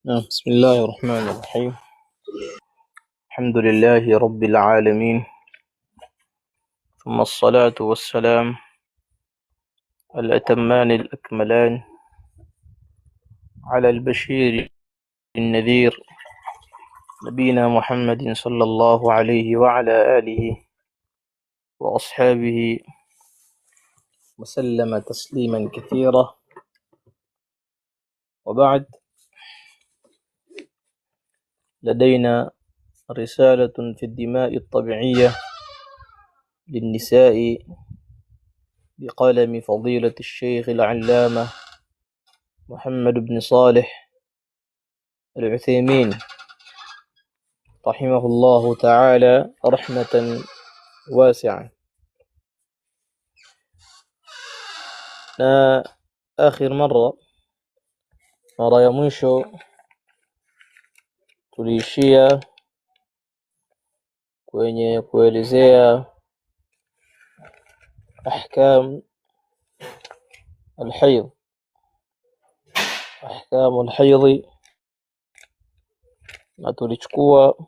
بسم الله الرحمن الرحيم. الحمد لله رب العالمين، ثم الصلاة والسلام الأتمان الأكملان على البشير النذير نبينا محمد صلى الله عليه وعلى آله وأصحابه وسلم تسليما كثيرا، وبعد. لدينا رسالة في الدماء الطبيعية للنساء بقلم فضيلة الشيخ العلامة محمد بن صالح العثيمين رحمه الله تعالى رحمة واسعة. آخر مرة ya mwisho tuliishia kwenye kuelezea ahkam alhayd, na tulichukua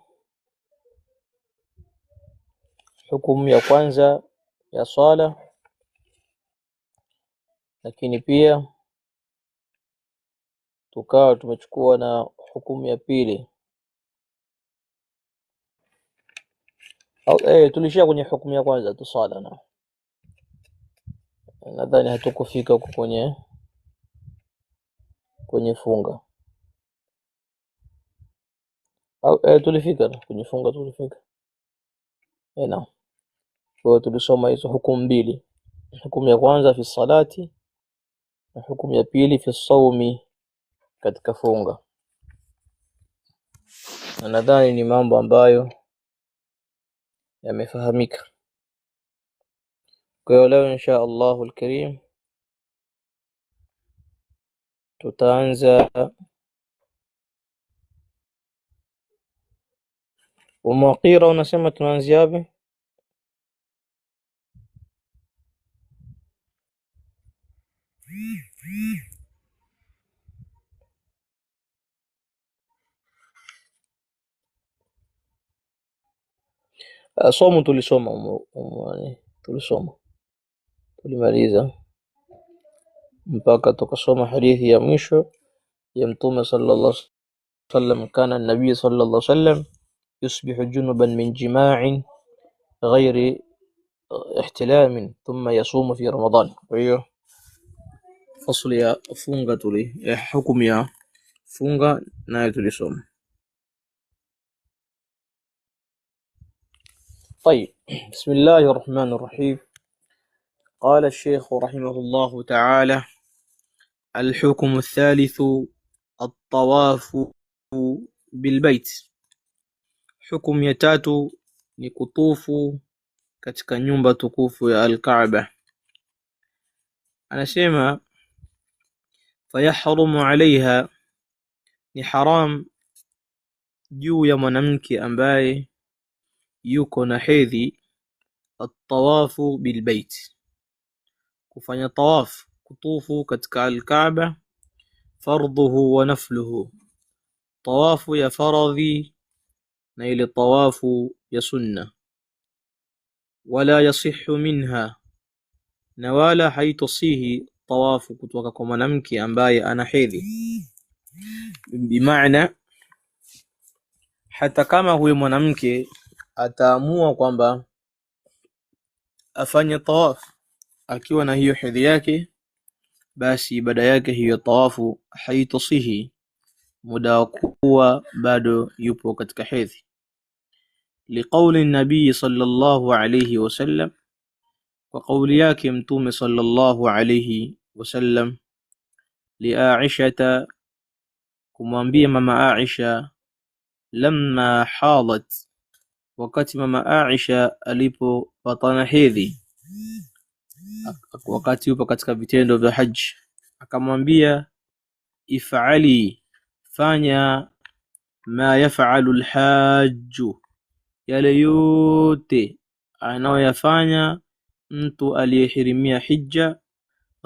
hukumu ya kwanza ya swala, lakini pia tukawa tumechukua na hukumu ya pili tulishia kwenye hukumu ya kwanza tu swala, na nadhani hatukufika huko kwenye funga tulifika kwenye funga, tulifika na kwa tulisoma hizo hukumu mbili, hukumu ya kwanza fi salati na hukumu ya pili fi sawmi, katika funga. Na nadhani ni mambo ambayo yamefahamika. Kwa hiyo leo insha Allahu al-Karim tutaanza Umaqira. Unasema tunaanzia wapi? Somo tulisoma tulimaliza mpaka tukasoma hadithi ya mwisho ya Mtume sallallahu alaihi wasallam, kana an-nabiy sallallahu alaihi wasallam yusbihu junuban min jima'in ghairi ihtilamin thumma yasumu fi Ramadan. Kwa hiyo fasli ya funga hukumu ya funga nayo tulisoma. طيب، بسم الله الرحمن الرحيم. قال الشيخ رحمه الله تعالى: الحكم الثالث الطواف بالبيت. حكم ya tatu ni kutufu katika nyumba tukufu ya Al-Kaaba. Anasema fayahrumu alaiha, ni haram juu ya mwanamke ambaye yuko na hedhi, at-tawafu bilbait, kufanya tawaf, kutufu katika Al-Kaaba, fardhuhu wa nafluhu, tawafu ya faradhi na ile tawafu ya sunna. Wala yasihu minha, na wala haitosihi tawafu kutoka kwa mwanamke ambaye ana hedhi. Bimaana hata kama huyo mwanamke ataamua kwamba afanye tawaf akiwa na hiyo hedhi yake, basi ibada yake hiyo tawafu haitosihi muda wa kuwa bado yupo katika hedhi. Liqauli nabii sallallahu alayhi wasallam, kwa kauli yake Mtume sallallahu alayhi wasallam, li Aisha, kumwambia mama Aisha, lamma halat, wakati mama Aisha alipopatana hedhi, wakati yupo katika vitendo vya haji, akamwambia if'ali, fanya ma yaf'alu al-hajju, yale yote anayoyafanya mtu aliyehirimia hija,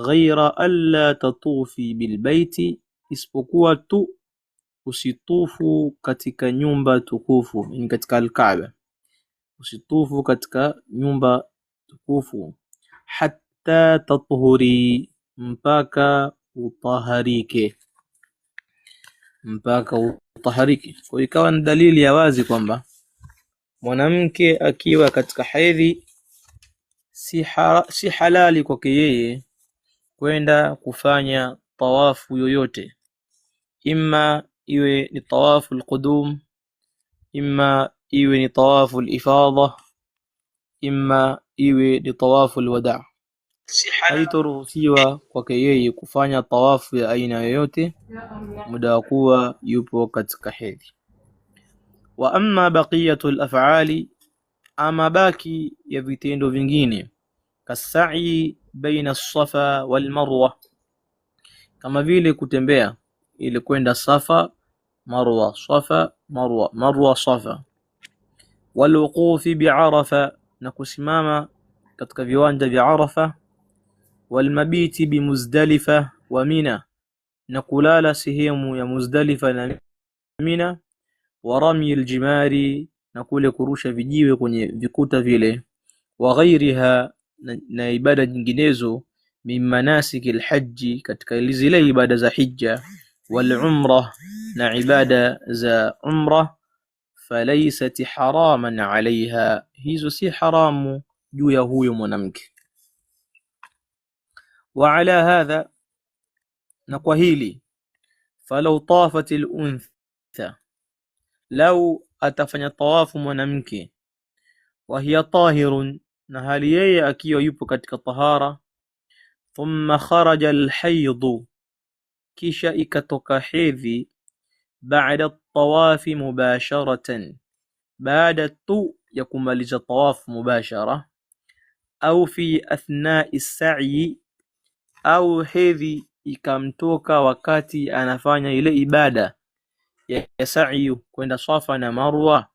ghaira alla tatufi bilbaiti, isipokuwa tu usitufu katika nyumba tukufu, ni katika al-Kaaba, usitufu katika nyumba tukufu, hatta tatuhuri, mpaka utaharike, mpaka utaharike. Kwa ikawa ni dalili ya wazi kwamba mwanamke akiwa katika hedhi si halali kwake yeye kwenda kufanya tawafu yoyote, imma iwe ni tawafu al-qudum, imma iwe ni tawafu al-ifadha, imma iwe ni tawafu al-wada'. Haitaruhusiwa kwake yeye kufanya tawafu ya aina yoyote muda wa kuwa yupo katika hedhi. Wa amma baqiyatu al-af'ali, ama baki ya vitendo vingine, kasai baina as-safa wal marwa, kama vile kutembea ili kwenda Safa Marwa, Safa Marwa, Marwa Safa, wal wuqufi bi Arafa, na kusimama katika viwanja vya Arafa, wal mabiti bi Muzdalifa wa Mina, na kulala sehemu ya Muzdalifa na Mina, wa rami al-jimari, na kule kurusha vijiwe kwenye vikuta vile, wa ghairiha, na ibada nyinginezo, min manasiki al-hajji, katika zile ibada za hija, wal umrah, na ibada za umrah, falaysat haraman alaiha, hizo si haramu juu ya huyo mwanamke. Wa ala hadha, na kwa hili, falau tafat al-untha, lau atafanya tawafu mwanamke, wa hiya tahirun, na hali yeye akiwa yupo katika tahara, thumma kharaja al-hayd, kisha ikatoka hedhi, baada at-tawafi mubasharatan, baada tu ya kumaliza tawafu mubashara, au fi athna'i as-sa'i, au hedhi ikamtoka wakati anafanya ile ibada ya sa'i kwenda Safa na Marwa,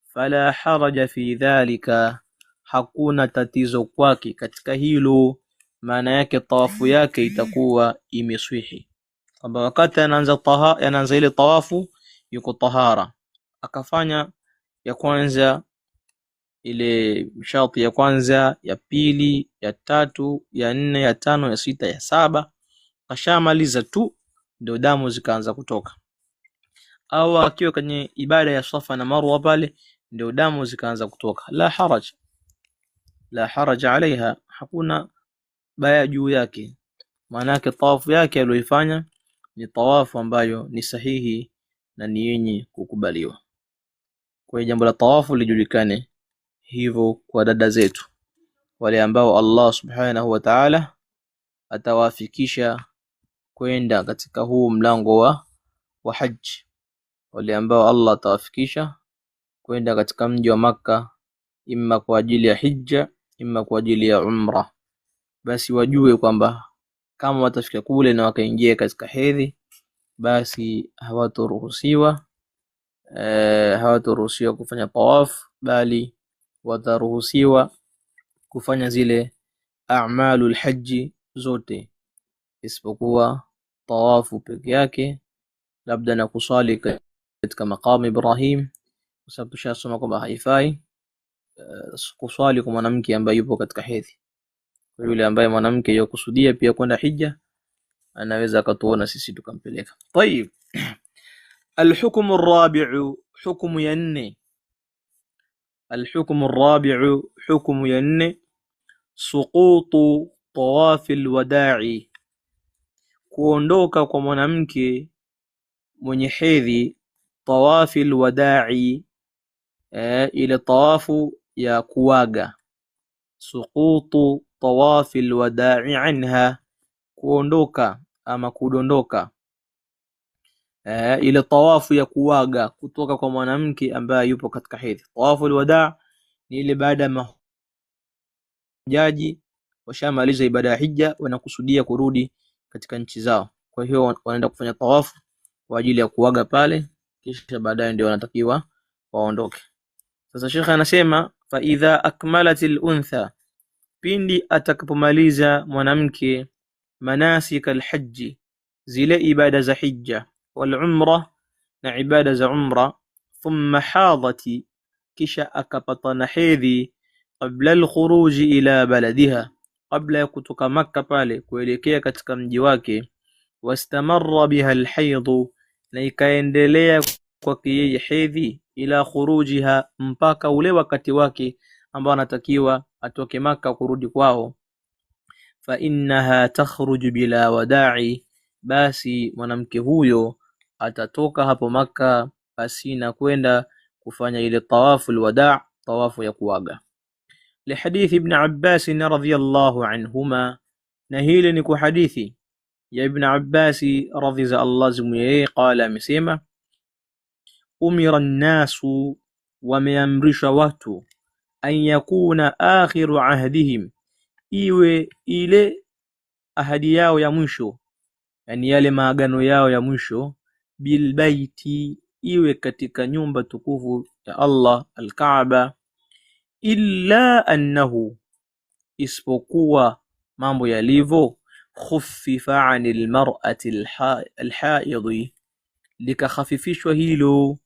fala haraja fi dhalika, hakuna tatizo kwake katika hilo. Maana yake tawafu yake itakuwa imeswihi, kwamba wakati anaanza ile tawafu yuko tahara, akafanya ya kwanza, ile sharti ya kwanza, ya pili, ya tatu, ya nne, ya tano, ya sita, ya saba, kashamaliza tu ndio damu zikaanza kutoka. Au akiwa kwenye ibada ya Safa na Marwa pale ndio damu zikaanza kutoka, la haraj alaiha, hakuna baya juu yake. Maana yake tawafu yake aliyoifanya ni tawafu ambayo ni sahihi na ni yenye kukubaliwa. Kwa hiyo jambo la tawafu lijulikane hivyo kwa dada zetu wale ambao Allah subhanahu wa ta'ala atawafikisha kwenda katika huu mlango wa haji, wale ambao Allah atawafikisha kwenda katika mji wa Makka, imma kwa ajili ya hija, imma kwa ajili ya umra, basi wajue kwamba kama watafika kule na wakaingia katika hedhi, basi hawatoruhusiwa kufanya tawaf, bali wataruhusiwa kufanya zile a'malul haji zote isipokuwa tawafu peke yake, labda na kusali katika maqam Ibrahim, kwa sababu tushasoma kwamba haifai kusali kwa mwanamke ambaye yupo katika hedhi. Kwa yule ambaye mwanamke yokusudia pia kwenda hija, anaweza akatuona sisi tukampeleka. Tayib, الحكم الرابع، حكم ينه، الحكم الرابع حكم ينه، سقوط طواف الوداع، kuondoka kwa mwanamke mwenye hedhi tawafi alwada'i, ile tawafu ya kuaga. Suqutu tawafi alwada'i anha, kuondoka ama kudondoka ile tawafu ya kuaga kutoka kwa mwanamke ambaye yupo katika hedhi. Tawafu alwada' ni ile baada ya mahujaji washamaliza ibada ya hija, wanakusudia kurudi katika nchi zao, kwa hiyo wanaenda kufanya tawafu kwa ajili ya kuaga pale, kisha baadaye ndio wanatakiwa waondoke. Sasa Sheikh anasema fa idha akmalatil untha, pindi atakapomaliza mwanamke manasik alhajj, zile ibada za hija, wal umra, na ibada za umra. Thumma hadati, kisha akapata na hedhi, qabla al-khuruji ila baladiha, qabla ya kutoka Makka pale kuelekea katika mji wake. Wastamarra biha al-hayd, na ikaendelea kwake yeye hedhi, ila khurujiha, mpaka ule wakati wake ambao anatakiwa atoke Makka kurudi kwao. Fa innaha takhruju bila wada'i, basi mwanamke huyo atatoka hapo Makka basi na kwenda kufanya ile tawafu alwada', tawafu ya kuaga. Lihadith ibn Abbas radhiyallahu anhuma, na hili ni kwa hadithi ya Ibn Abbas radhi za Allah zimweye, qala, amesema umira an-nasu, wameamrishwa watu, an yakuna akhiru ahdihim, iwe ile ahadi yao ya mwisho, yani yale maagano yao ya mwisho, bilbaiti, iwe katika nyumba tukufu ya Allah al-Kaaba, illa annahu, isipokuwa mambo yalivyo, khuffifa anil mar'ati al-haidhi, likakhafifishwa hilo,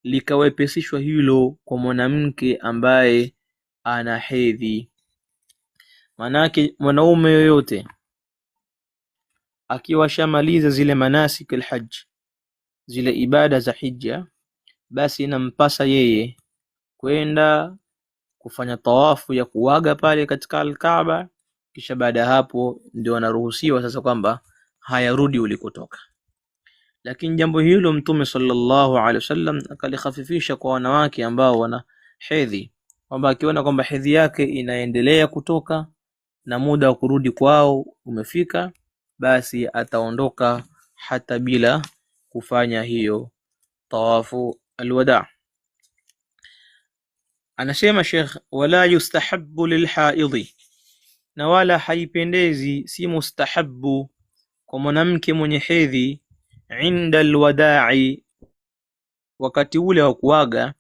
likawepesishwa hilo kwa mwanamke ambaye ana hedhi. Manake mwanaume yoyote akiwa shamaliza zile manasik al-hajj, zile ibada za hija, basi inampasa yeye kwenda kufanya tawafu ya kuaga pale katika al-Kaaba, kisha baada hapo ndio anaruhusiwa sasa kwamba hayarudi ulikotoka. Lakini jambo hilo Mtume sallallahu alaihi wasallam akalikhafifisha kwa wanawake ambao wana hedhi, kwamba akiona kwamba hedhi yake inaendelea kutoka na muda wa kurudi kwao umefika, basi ataondoka hata bila kufanya hiyo tawafu alwada. Anasema Sheikh, wala yustahabbu lilhaidhi, na wala haipendezi, si mustahabbu kwa mwanamke mwenye hedhi, inda alwada'i, wakati ule wa kuaga,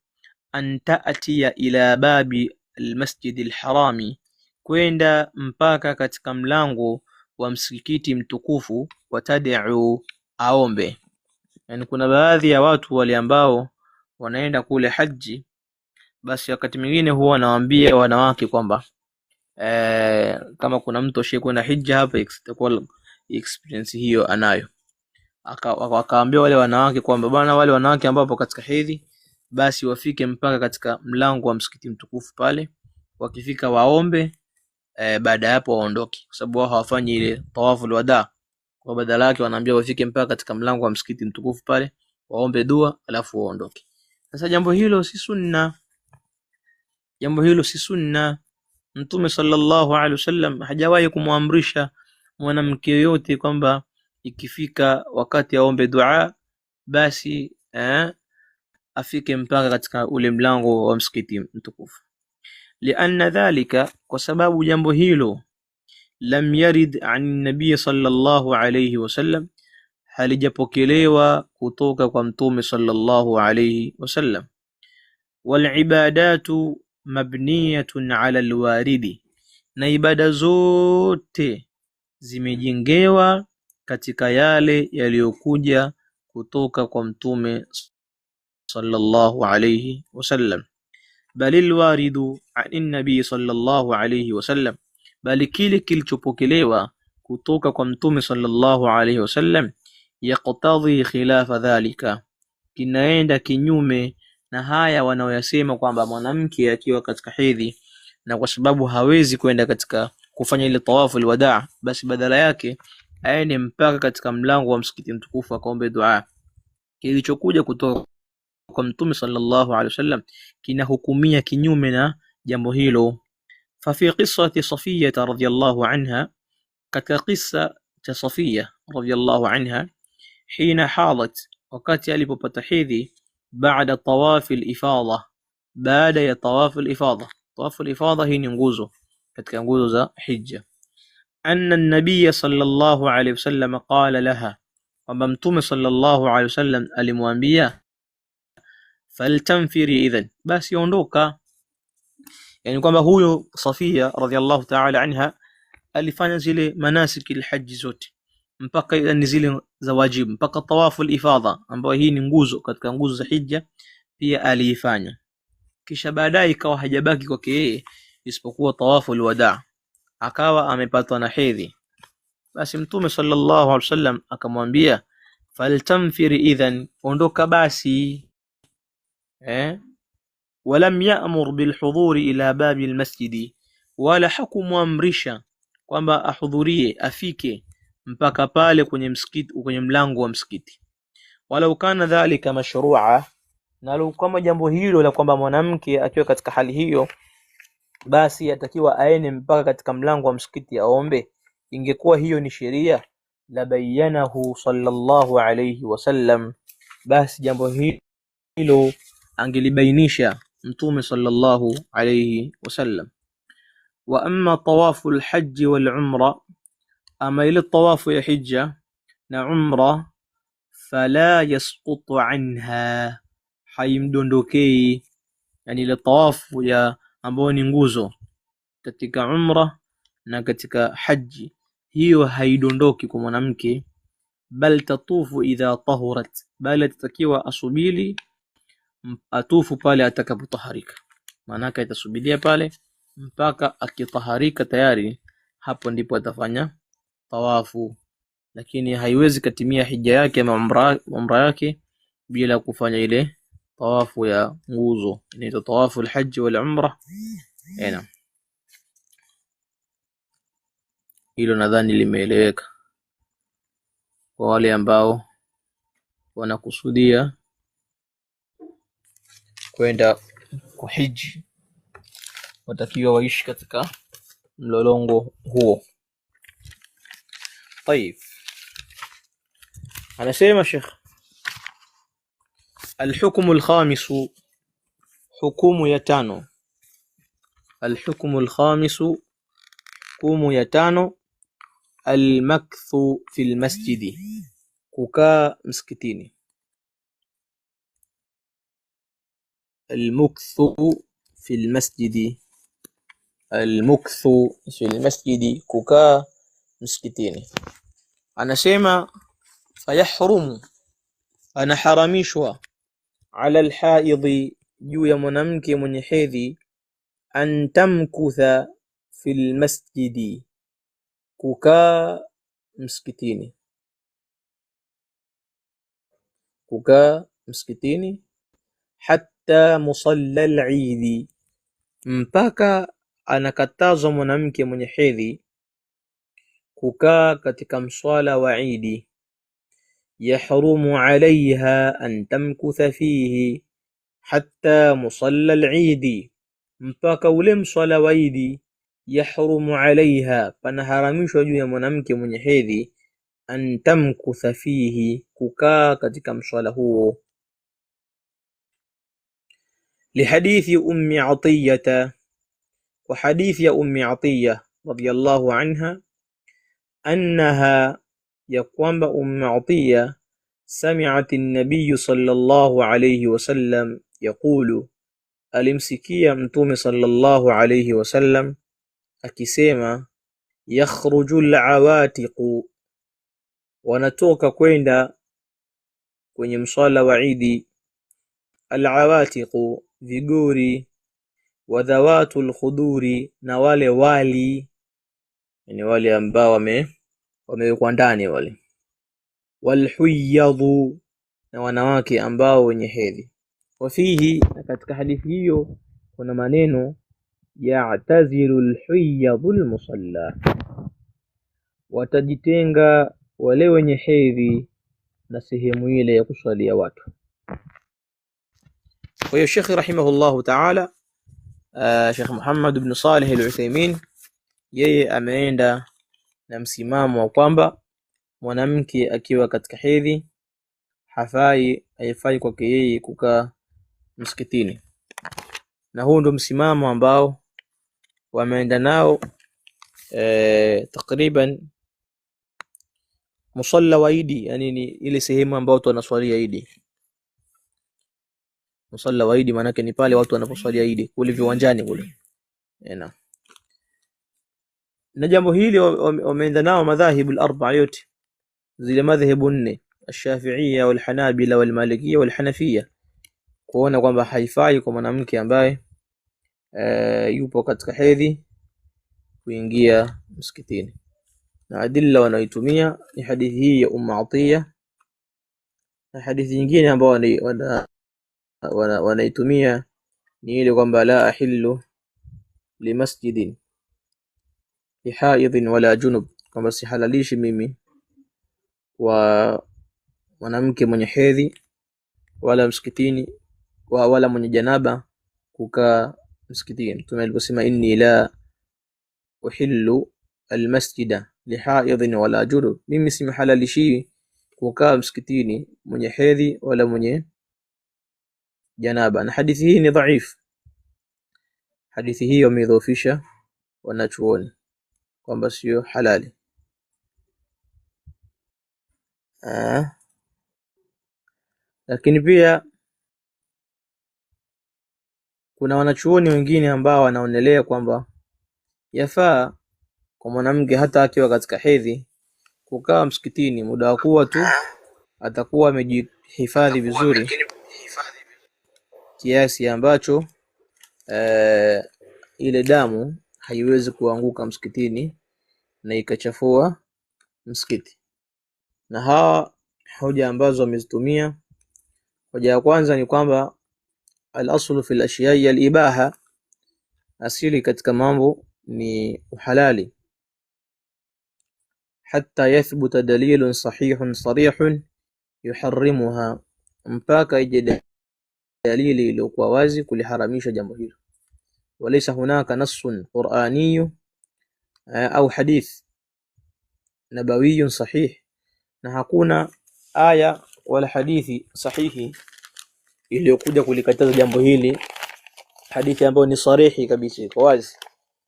an ta'tiya ila babi almasjid alharami, kwenda mpaka katika mlango wa msikiti mtukufu, watad'u, aombe. Yani kuna baadhi ya watu wale ambao wanaenda kule haji, basi wakati mwingine huwa nawaambia wanawake kwamba kama kuna mtu ashayekwenda hija hapa, itakuwa experience hiyo anayo, akaambia wale wanawake kwamba bwana, wale wanawake ambao wapo katika hedhi basi wafike mpaka katika mlango wa msikiti mtukufu pale, wakifika waombe, baada ya hapo waondoke, kwa sababu wao hawafanyi ile tawafu alwada. Kwa badala yake wanaambia wafike mpaka katika mlango wa msikiti mtukufu pale, waombe dua alafu waondoke. Sasa jambo hilo si sunna, jambo hilo si sunna. Mtume sallallahu alaihi wasallam hajawahi kumwamrisha mwanamke yote kwamba ikifika wakati aombe dua basi afike mpaka katika ule mlango wa msikiti mtukufu. Lianna dhalika, kwa sababu jambo hilo, lam yarid an nabiy sallallahu alayhi wasallam, halijapokelewa kutoka kwa Mtume sallallahu alayhi wasallam. Wal ibadatu mabniyatun ala alwaridi, na ibada zote zimejengewa katika yale yaliyokuja kutoka kwa Mtume sallallahu alayhi wasallam. Balil waridu an nabii sallallahu alayhi wasallam, bali kile kilichopokelewa kutoka kwa Mtume sallallahu alayhi wasallam, yaqtadhi khilafa dhalika, kinaenda kinyume na haya wanaoyasema kwamba mwanamke akiwa katika hedhi na kwa sababu hawezi kwenda katika kufanya ile tawafu alwada, basi badala yake aende mpaka katika mlango wa msikiti mtukufu akaombe dua. Kilichokuja kutoka kwa Mtume sallallahu alaihi wasallam kinahukumia kinyume na jambo hilo. Fa fi qissati Safiyya radhiyallahu anha, katika qissa cha Safiyya radhiyallahu anha, hina hadat, wakati alipopata hedhi, baada tawaf al-ifadha, baada ya tawaf al-ifadha. Tawaf al-ifadha hii ni nguzo katika nguzo za hija. Anna an-nabiy sallallahu alayhi wasallam qala laha, kwamba Mtume sallallahu alayhi wasallam alimwambia, faltanfiri idhan, basi ondoka. Yani kwamba huyo Safia radhiallahu ta'ala anha alifanya zile manasiki al-hajj zote, mpaka ni zile za wajibu, mpaka tawafu al-ifadha ambayo hii ni nguzo katika nguzo za hija pia aliifanya. Kisha baadaye ikawa hajabaki kwake yeye isipokuwa tawafu al-wadaa, akawa amepatwa na hedhi. Basi Mtume sallallahu alaihi wasallam akamwambia faltamfir idhan, ondoka basi. Walam ya'mur bilhudhuri ila babi almasjidi, wala hakumwamrisha kwamba ahudhurie afike mpaka pale kwenye msikiti, kwenye mlango wa msikiti. Walau kana dhalika mashru'a, na kama jambo hilo la kwamba mwanamke akiwa katika hali hiyo basi atakiwa aende mpaka katika mlango wa msikiti aombe, ingekuwa hiyo ni sheria, la bayyanahu sallallahu alayhi wasallam, basi jambo hilo angelibainisha Mtume sallallahu alayhi wasallam. Wa amma tawafu alhajj wal umra, ama ile tawafu ya hija na umra, fala yasqutu anha, haimdondokei. Yani ile tawafu ya ambayo ni nguzo katika umra na katika haji, hiyo haidondoki kwa mwanamke. Bal tatufu idha tahurat, bali tatakiwa asubili atufu pale atakapotaharika. Maana yake atasubilia pale mpaka akitaharika tayari, hapo ndipo atafanya tawafu. Lakini haiwezi katimia hija yake ama umra yake bila kufanya ile tawafu ya nguzo, inaitwa tawafu alhajj wal umra. Hilo nadhani limeeleweka kwa wale ambao wanakusudia kwenda kuhiji, watakiwa waishi katika mlolongo huo. طيب, anasema Sheikh الحكم الخامس, حكم ya tano. الحكم الخامس, حكم ya tano. Almakthu fil masjidi, kukaa msikitini. Almukthu fil masjidi, almukthu fil masjidi, kukaa msikitini. Anasema fayahrumu, anaharamishwa, ala alhaidhi, juu ya mwanamke mwenye hedhi, an tamkutha fil masjidi, kukaa msikitini. Kukaa msikitini, hatta musalla al-eid, mpaka anakatazwa mwanamke mwenye hedhi kukaa katika mswala wa Eid. Yahrumu alaiha an tamkutha fihi hatta musalla al-eid, mpaka ule mswala wa Eid. Yahrumu alaiha, panaharamishwa juu ya mwanamke mwenye hedhi, an tamkutha fihi, kukaa katika mswala huo. Lihadithi ummi Atiyata, wa hadithi ya ummi Atiya radhiyallahu anha, annaha, ya kwamba ummi Atiya, sami'at an-nabiy sallallahu alayhi wasallam yaqulu, alimsikia Mtume sallallahu alayhi wasallam akisema, yakhruju al-awatiqu, wanatoka kwenda kwenye mswala wa Eid, al-awatiqu, vigori, wa dhawatul khuduri, na wale wali, yani wale ambao wamewekwa ndani wale, wal huyadhu, na wanawake ambao wenye hedhi. Wafihi, na katika hadithi hiyo kuna maneno ya'tazilu al-huyadhu al-musalla, watajitenga wale wenye hedhi na sehemu ile ya kuswalia watu. Kwa hiyo Sheikh rahimahullahu ta'ala, Sheikh Muhammad ibn Salih al-Uthaymeen, yeye ameenda na msimamo wa kwamba mwanamke akiwa katika hedhi haifai kwake yeye kukaa msikitini, na huu ndo msimamo ambao wameenda nao takriban musalla wa Eid, yani ni ile sehemu ambayo watu wanaswalia Eid. Musalla wa Eid maana yake ni pale watu wanaposwalia Eid, kule viwanjani kule. Na jambo hili wameenda nao madhahibu al-arba'a yote, zile madhehebu nne, Ash-Shafi'iyya wal Hanabila wal Malikiyya wal Hanafiyya, kuona kwamba haifai kwa mwanamke ambaye yupo katika hedhi kuingia msikitini. Na adilla wanaitumia ni hadithi hii ya Atiyya, na hadithi nyingine ambayo wanaitumia ni ile kwamba la ahillu limasjidin lihaidhin wala junub, kwamba sihalalishi mimi wa mwanamke mwenye hedhi wala msikitini wala mwenye janaba kukaa msikitini. Mtume aliposema inni la uhillu almasjida lihaidhin wala junub, mimi simhalalishi kukaa msikitini mwenye hedhi wala mwenye janaba. Na hadithi hii ni dhaif, hadithi hii wamedhoofisha wanachuoni kwamba sio halali. Lakini pia kuna wanachuoni wengine ambao wanaonelea kwamba yafaa kwa mwanamke hata akiwa katika hedhi kukaa msikitini, muda wa kuwa tu atakuwa amejihifadhi vizuri kiasi ambacho ile damu haiwezi kuanguka msikitini na ikachafua msikiti. Na hawa hoja ambazo wamezitumia, hoja ya kwanza ni kwamba al-aslu fil ashiya'i al-ibaha, asili katika mambo ni uhalali, hatta yathbuta dalilun sahihun sarihun yuharrimuha, mpaka ije dalili iliyokuwa wazi kuliharamisha jambo hilo. Walaysa hunaka nassun qur'aniyyu au hadith nabawiyyun sahih, na hakuna aya wala hadithi sahihi iliyokuja kulikataza jambo hili, hadithi ambayo ni sarihi kabisa, iko wazi,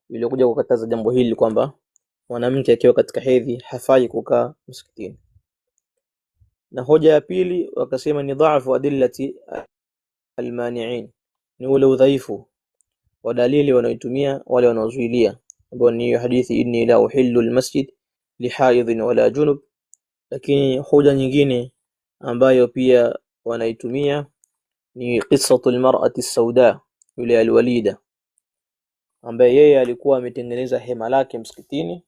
iliyokuja kukataza jambo hili kwamba mwanamke akiwa katika hedhi hafai kukaa msikitini. Na hoja ya pili wakasema ni dhaafu adillati almani'in, ni ule udhaifu wa dalili wanaoitumia wale wanaozuilia, ambao ni hadithi inni la uhillu almasjid lihaidhin wala junub. Lakini hoja nyingine ambayo pia wanaitumia ni qissatu almar'ati as-sauda, yule alwalida ambaye yeye alikuwa ametengeneza hema lake msikitini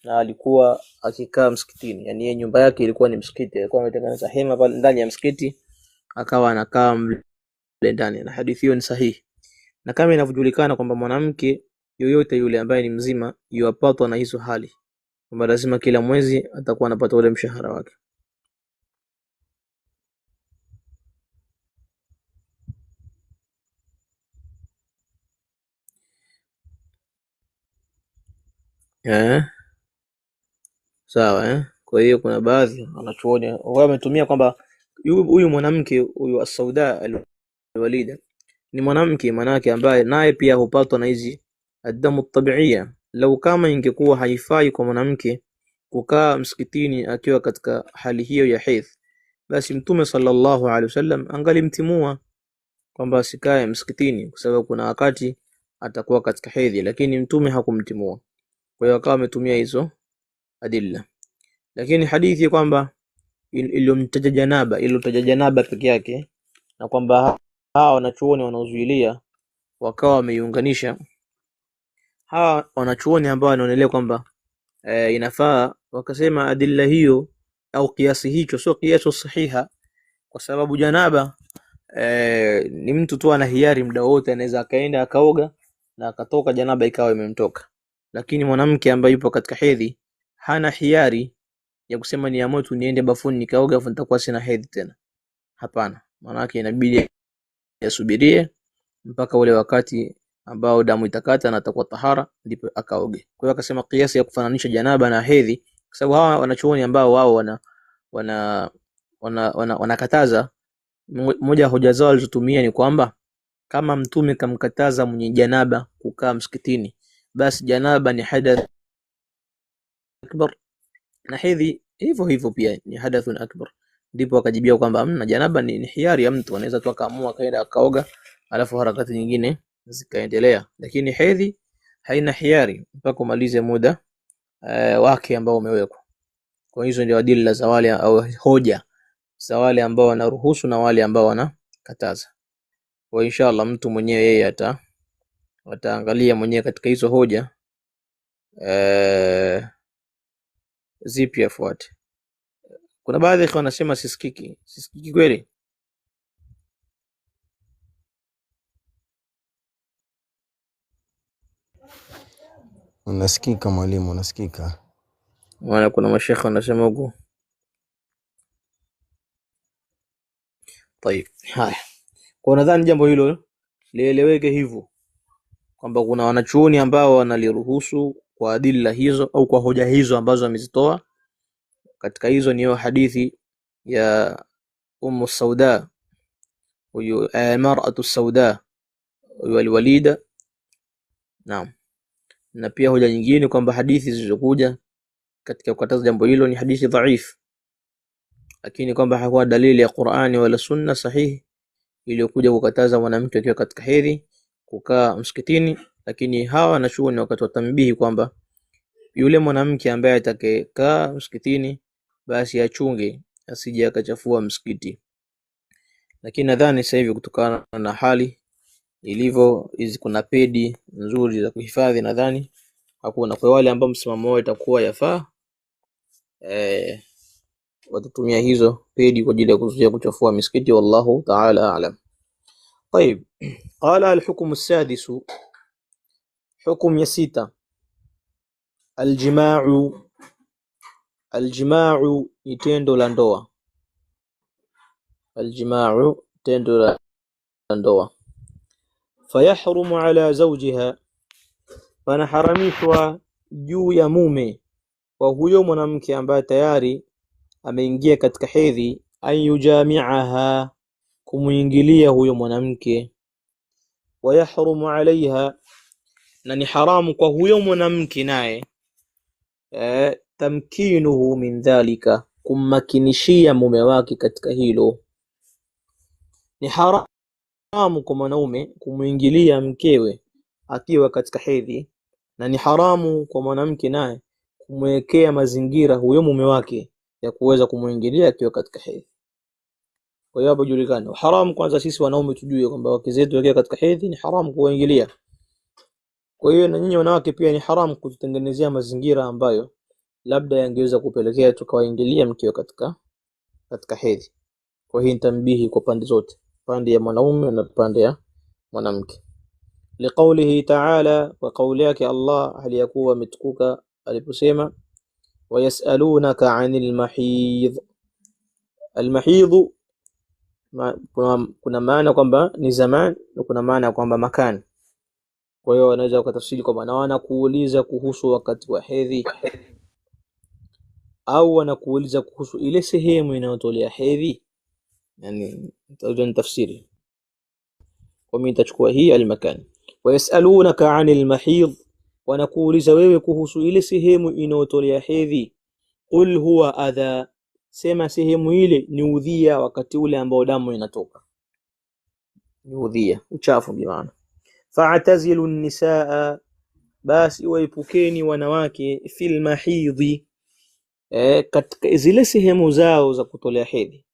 na alikuwa akikaa msikitini, yani yeye nyumba yake ilikuwa ni msikiti, alikuwa ametengeneza hema pale ndani ya msikiti akawa anakaa mle ndani. Na hadithi hiyo ni sahihi, na kama inavyojulikana kwamba mwanamke yoyote yule ambaye ni mzima yuwapatwa na hizo hali, kwamba lazima kila mwezi atakuwa anapata ule mshahara wake. Sawa. Kwa hiyo kuna baadhi wanachuoni wao wametumia kwamba huyu mwanamke huyu as-sauda al-walida ni mwanamke manake ambaye naye pia hupatwa na hizi adamu tabiia. Lau kama ingekuwa haifai kwa mwanamke kukaa msikitini akiwa katika hali hiyo ya hedhi, basi Mtume sallallahu alaihi wasallam angalimtimua kwamba asikae msikitini, kwa sababu kuna wakati atakuwa katika hedhi, lakini Mtume hakumtimua. Kwa hiyo akawa ametumia hizo adilla. Lakini hadithi kwamba iliyomtaja janaba peke yake, na kwamba hawa wanachuoni wanaozuilia wakawa wameiunganisha, hawa wanachuoni ambao wanaonelea kwamba inafaa, wakasema adilla hiyo au kiasi hicho sio kiasi sahiha, kwa sababu janaba ni mtu tu ana hiari muda wote, anaweza akaenda akaoga na akatoka janaba ikawa imemtoka. Lakini mwanamke ambaye yupo katika hedhi hana hiari ya kusema ni amue tu niende bafuni nikaoga afu nitakuwa sina hedhi tena. Hapana, maana yake inabidi yasubirie mpaka ule wakati ambao damu itakata na atakuwa tahara ndipo akaoge. Kwa hiyo akasema kiasi ya kufananisha janaba na hedhi, kwa sababu hawa wanachuoni ambao wao wanakataza, moja hoja zao walizotumia ni kwamba kama Mtume kamkataza mwenye janaba kukaa msikitini, basi janaba ni hadath akbar na hedhi hivyo hivyo pia ni hadathun akbar. Ndipo akajibia kwamba amna, janaba ni hiari ya mtu, anaweza tu akaamua kaenda akaoga alafu harakati nyingine zikaendelea, lakini hedhi haina hiari mpaka umalize muda wake ambao umewekwa. Kwa hizo ndio adilla za wale au hoja za wale ambao wanaruhusu na wale ambao wanakataza. Kwa inshallah mtu mwenyewe yeye ataangalia mwenyewe katika hizo hoja zipi afuate. Kuna baadhi ya wanasema sisikiki kweli. Unasikika mwalimu, unasikika. Maana kuna mashekhe wanasema huko. Tayeb, haya. Kwa nadhani jambo hilo lieleweke hivyo kwamba kuna wanachuoni ambao wanaliruhusu kwa adilla hizo au kwa hoja hizo ambazo amezitoa. Katika hizo ni hadithi ya Sauda, huyo mar'atu Sauda, huyo Alwalida. Naam. Na pia hoja nyingine kwamba hadithi zilizokuja katika kukataza jambo hilo ni hadithi dhaif, lakini kwamba hakuwa dalili ya Qur'ani wala Sunna sahihi iliyokuja kukataza mwanamke akiwa katika hedhi kukaa msikitini. Lakini hawa wanachuoni wakati watambihi kwamba yule mwanamke ambaye atakayekaa msikitini basi achunge asije akachafua msikiti. Lakini nadhani sasa hivi kutokana na hali ilivyo, hizi kuna pedi nzuri za kuhifadhi, nadhani hakuna. Kwa wale ambao msimamo wao itakuwa yafaa, watatumia hizo pedi kwa ajili ya kuzuia kuchafua misikiti. Wallahu ta'ala a'lam. طيب, قال الحكم السادس, حكم ya sita, الجماع. الجماع ni tendo la ndoa. الجماع tendo la ndoa. فيحرم على زوجها, panaharamishwa juu ya mume wa huyo mwanamke ambaye tayari ameingia katika hedhi, an yujami'aha, kumuingilia huyo mwanamke. Wayahrumu alaiha, na ni haramu kwa huyo mwanamke naye tamkinuhu min dhalika, kummakinishia mume wake katika hilo. Ni haramu kwa mwanaume kumuingilia mkewe akiwa katika hedhi, na ni haramu kwa mwanamke naye kumwekea mazingira huyo mume wake ya kuweza kumuingilia akiwa katika hedhi. Kwa hiyo hapo julikana haramu. Kwanza sisi wanaume tujue kwamba wake zetu wakiwa katika hedhi ni haramu kuwaingilia. Kwa hiyo na nyinyi wanawake pia ni haramu kutengenezea mazingira ambayo labda yangeweza kupelekea tukawaingilia mkiwa katika hedhi. Kwa hiyo nitambihi kwa pande zote, pande ya mwanaume na pande ya mwanamke. Liqaulihi ta'ala, wa kauli yake Allah aliyakuwa ametukuka aliposema, wayasalunaka 'anil mahidh. Al-mahidh kuna maana kwamba ni zaman na kuna maana kwamba makani. Kwa hiyo wanaweza kutafsiri kwamba na wanakuuliza kuhusu wakati wa hedhi, au wanakuuliza kuhusu ile sehemu inayotolea hedhi. Yani tawajun tafsiri. Kwa mimi nitachukua hii al-makan. Wayasalunaka 'anil mahidh, wanakuuliza wewe kuhusu ile sehemu inayotolea hedhi. Qul huwa adha, sema sehemu ile ni udhia wakati ule ambao damu inatoka. Ni udhia, uchafu bimaana. Fa'tazilu an-nisaa, basi waipukeni wanawake, fil mahidhi, katika zile sehemu zao za kutolea hedhi.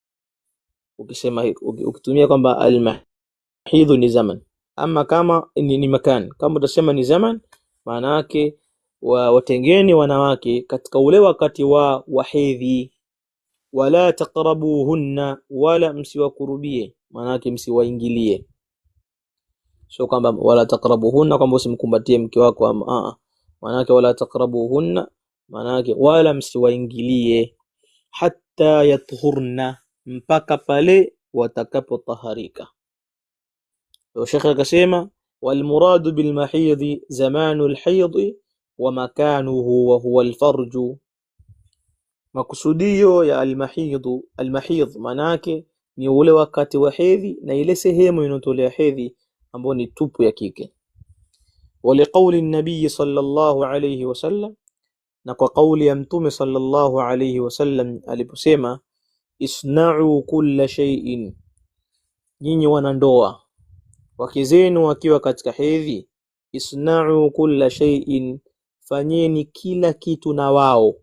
Ukisema ukitumia kwamba al-mahidhu ni zaman, ama kama ni makan, kama utasema ni zaman, maana yake watengeni wanawake katika ule wakati wa hedhi. Wala taqrabuhunna, wala msiwakurubie, maana yake msiwaingilie. Sio kwamba wala taqrabuhunna kwamba usimkumbatie mke wako, maana yake wala taqrabuhunna, maana yake wala msiwaingilie, hatta yathurna, mpaka pale watakapotaharika. Ndio Sheikh akasema, wal muradu bil mahidhi zamanu al haidhi wa makanuhu wa huwa al farju. Makusudio ya al-mahidh maana yake ni ule wakati wa hedhi na ile sehemu inayotolea hedhi ambayo ni tupu ya kike. Waliqauli nabii sallallahu alayhi wasallam, na kwa kauli ya mtume sallallahu alayhi wasallam aliposema, isna'u kulla shay'in, nyinyi wanandoa wake zenu wakiwa katika hedhi, isna'u kulla shay'in, fanyeni kila kitu na wao.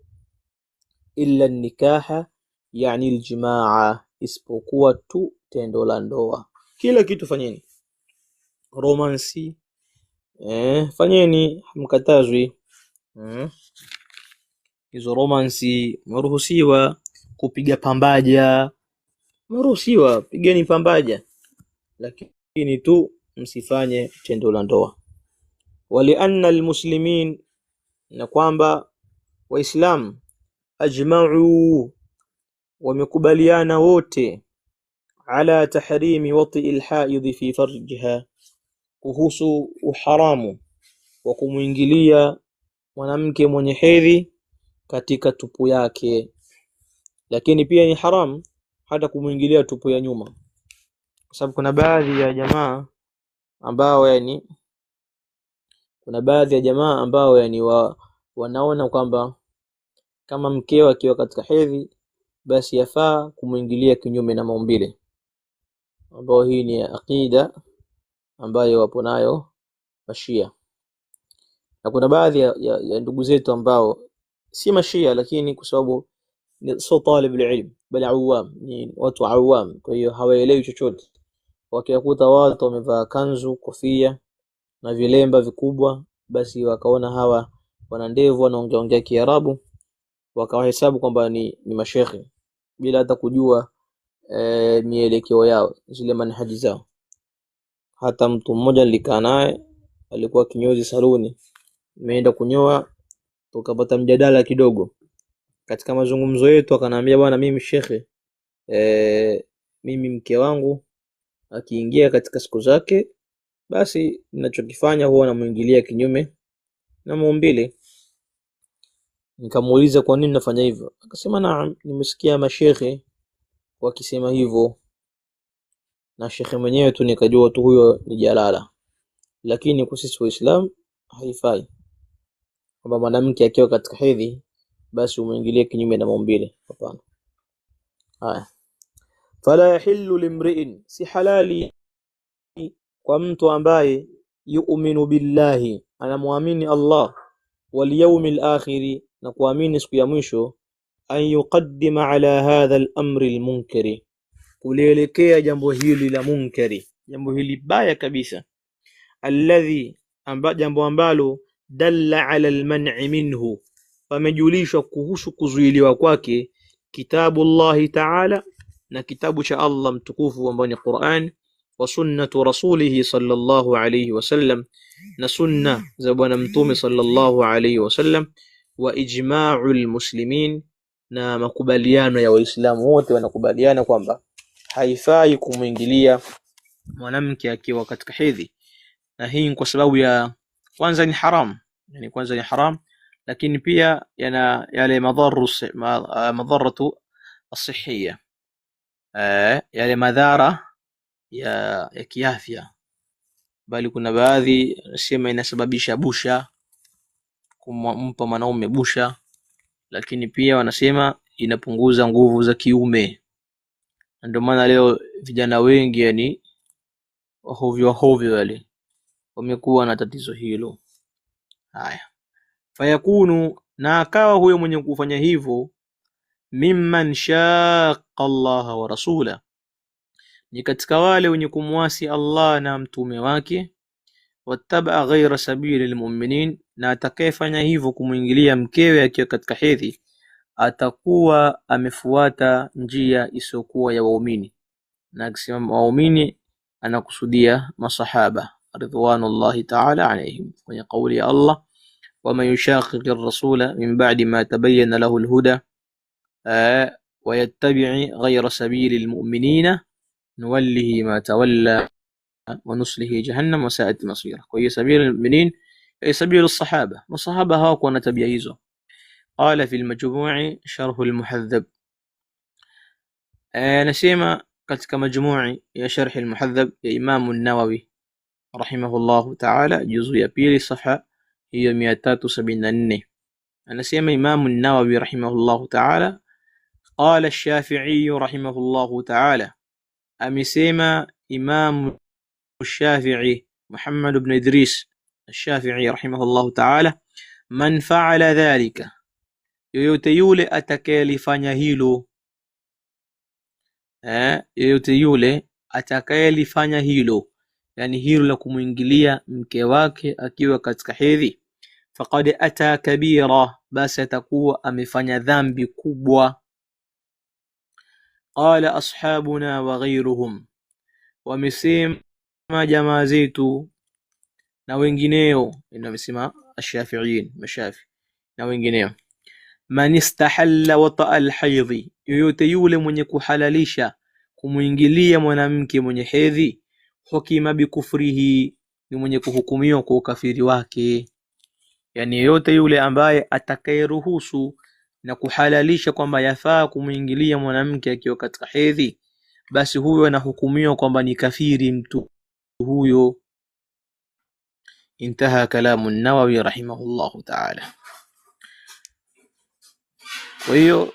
illa nikaha, yani aljimaa, isipokuwa tu tendo la ndoa. Kila kitu fanyeni, romansi fanyeni, hamkatazwi. Hizo romansi mruhusiwa, kupiga pambaja mruhusiwa, pigeni pambaja, lakini tu msifanye tendo la ndoa. Walianna almuslimin, na kwamba Waislamu ajma'u, wamekubaliana wote, ala tahrimi wati alhaidhi fi farjiha, kuhusu uharamu wa kumwingilia mwanamke mwenye hedhi katika tupu yake. Lakini pia ni haram hata kumwingilia tupu ya nyuma, kwa sababu kuna baadhi ya jamaa ambao wanaona kwamba kama mkeo akiwa katika hedhi basi yafaa kumwingilia kinyume na maumbile, ambao hii ni aqida ambayo wapo nayo Mashia. Na kuna baadhi ya ndugu zetu ambao si Mashia, lakini kwa sababu sio talib ilm bali awam, ni watu awam, kwa hiyo hawaelewi chochote. Wakiwakuta watu wamevaa kanzu, kofia na vilemba vikubwa, basi wakaona hawa wana ndevu, wanaongea Kiarabu, wakawahesabu kwamba ni mashekhe bila hata kujua mielekeo yao, zile manhaji zao. Hata mtu mmoja nilikaa naye, alikuwa kinyozi saluni, nimeenda kunyoa, tukapata mjadala kidogo. Katika mazungumzo yetu akaniambia, bwana, mimi shekhe, mimi mke wangu akiingia katika siku zake, basi ninachokifanya huwa namuingilia kinyume na maumbile. Nikamuuliza kwa nini nafanya hivyo, akasema naam, nimesikia mashekhe wakisema hivyo, na shekhe mwenyewe tu nikajua tu huyo ni jalala, lakini kwa sisi Waislamu haifai kwamba mwanamke akiwa katika hedhi basi umuingilie kinyume na maumbile. Hapana. Haya, fala yahillu limri'in, si halali kwa mtu ambaye yu'minu billahi, anamuamini Allah, wal yawmil akhir, na kuamini siku ya mwisho, an yuqaddima ala hadha al-amri al-munkari, kulielekea jambo hili la munkari, jambo hili baya kabisa, alladhi, jambo ambalo dalla ala al-man'i minhu, pamejulishwa kuhusu kuzuiliwa kwake, kitabullahi ta'ala, na kitabu cha Allah mtukufu ambao ni Qur'an, wa sunnatu rasulihi sallallahu alayhi wasallam, na sunna za bwana mtume sallallahu alayhi wasallam, wa ijma'ul muslimin, na makubaliano ya Waislamu wote wanakubaliana kwamba haifai kumwingilia mwanamke akiwa katika hedhi. Na hii kwa sababu ya kwanza ni haram, lakini pia yana yale madharatu as-sihhiyya, yale madhara ya kiafya, bali kuna baadhi nasema inasababisha busha, kumpa mwanaume busha, lakini pia wanasema inapunguza nguvu za kiume. Ndio maana leo vijana wengi yani hovyo wale wamekuwa na tatizo hilo. Haya, fayakunu, na akawa huyo mwenye kufanya hivyo, mimman shaqa Allah wa rasula, ni katika wale wenye kumwasi Allah na mtume wake, wattaba ghayra sabili lilmu'minin, na atakayefanya hivyo kumwingilia mkewe akiwa katika hedhi atakuwa amefuata njia isiyokuwa ya waumini. Na akisema waumini anakusudia masahaba ridwanullahi ta'ala alayhim, kwenye kauli ya Allah, waman yushaqiqi ar-rasula min ba'di ma tabayyana lahu al-huda wa yattabi' ghayra sabili al-mu'minina nuwallihi ma tawalla wa nuslihi jahannam wa sa'at masira. Kwa hiyo sabili al-mu'minin ay sabili as-sahaba, masahaba hawakuwa na tabia hizo. Qala fi al-majmu' sharh al-muhadhab, nasema katika majmu'i ya sharh al-muhadhab ya Imam an-Nawawi rahimahullahu ta'ala, juzu ya pili safha hiyo 374, anasema Imam an-Nawawi rahimahullahu ta'ala, qala ash-Shafi'i rahimahullahu ta'ala, amesema Imam ash-Shafi'i Muhammad ibn Idris ash-Shafi'i rahimahullahu ta'ala, man fa'ala dhalika, yoyote yule atakayelifanya hilo, yoyote yule atakayelifanya hilo, yani hilo la kumuingilia mke wake akiwa katika hedhi, faqad ata kabira, basi atakuwa amefanya dhambi kubwa. Qala ashabuna wa ghayruhum, wamesema jamaa zetu na wengineo, ndio wamesema ash-shafi'in, mashafi na wengineo, man istahalla wata al-haydhi, yoyote yule mwenye kuhalalisha kumuingilia mwanamke mwenye hedhi, hukima bikufrihi, ni mwenye kuhukumiwa kwa ukafiri wake. Yani yoyote yule ambaye atakayeruhusu na kuhalalisha kwamba yafaa kumuingilia mwanamke akiwa katika hedhi, basi huyo anahukumiwa kwamba ni kafiri mtu huyo. Intaha kalamu an-Nawawi rahimahullahu ta'ala. Kwa hiyo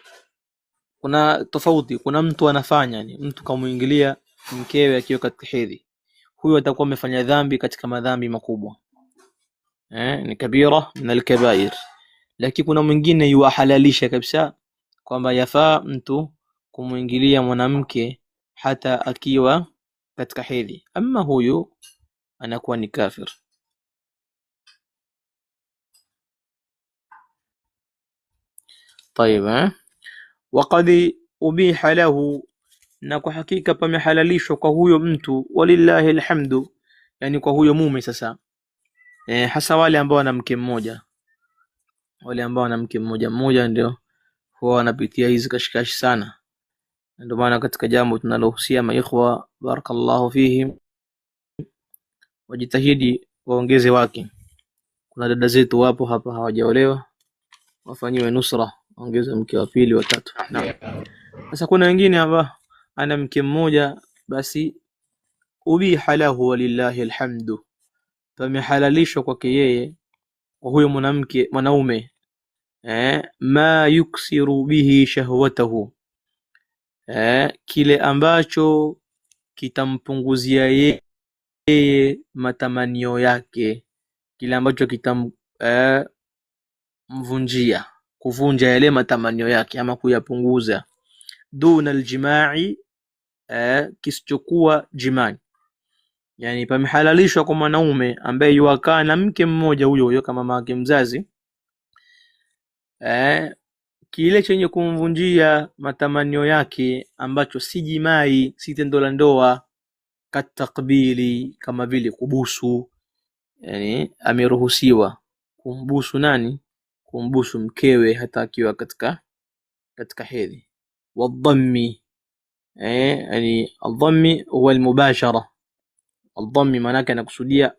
kuna tofauti, kuna mtu anafanya ni mtu kamuingilia mkewe akiwa katika hedhi, huyo atakuwa amefanya dhambi katika madhambi makubwa, ni kabira min al-kabair. Lakini kuna mwingine yuhalalisha kabisa kwamba yafaa mtu kumuingilia mwanamke hata akiwa katika hedhi, ama huyo anakuwa ni kafir. طيب waqad ubiha lahu, na kwa hakika pamehalalishwa kwa huyo mtu, walillahi alhamdu, yani kwa huyo mume sasa, hasa wale ambao wana mke mmoja, wale ambao wana mke mmoja ndio huwa wanapitia hizi kashikashi sana. Ndio maana katika jambo tunalohusia maikhwa, barakallahu fihim, wajitahidi waongeze wake. Kuna dada zetu wapo hapa hawajaolewa, wafanyiwe nusra, ongeze mke wa pili wa tatu. Sasa kuna wengine ambao ana mke mmoja, basi ubiha lahu walillahi alhamdu, pamehalalishwa kwake yeye, kwa huyo mwanaume, ma yuksiru bihi shahwatahu, kile ambacho kitampunguzia yeye matamanio yake, kile ambacho kitamvunjia, kuvunja yale matamanio yake ama kuyapunguza. Duna aljimai, kisichokuwa jimai, yani pamehalalishwa kwa mwanaume ambaye yuakaa na mke mmoja huyo kama mama yake mzazi, kile chenye kumvunjia matamanio yake ambacho si jimai, si tendo la ndoa, katakbili, kama vile kubusu, yani ameruhusiwa kumbusu nani? Kumbusu mkewe hata akiwa katika hedhi. Wadhammi, yani aldhammi huwa almubashara. Aldhammi maana yake anakusudia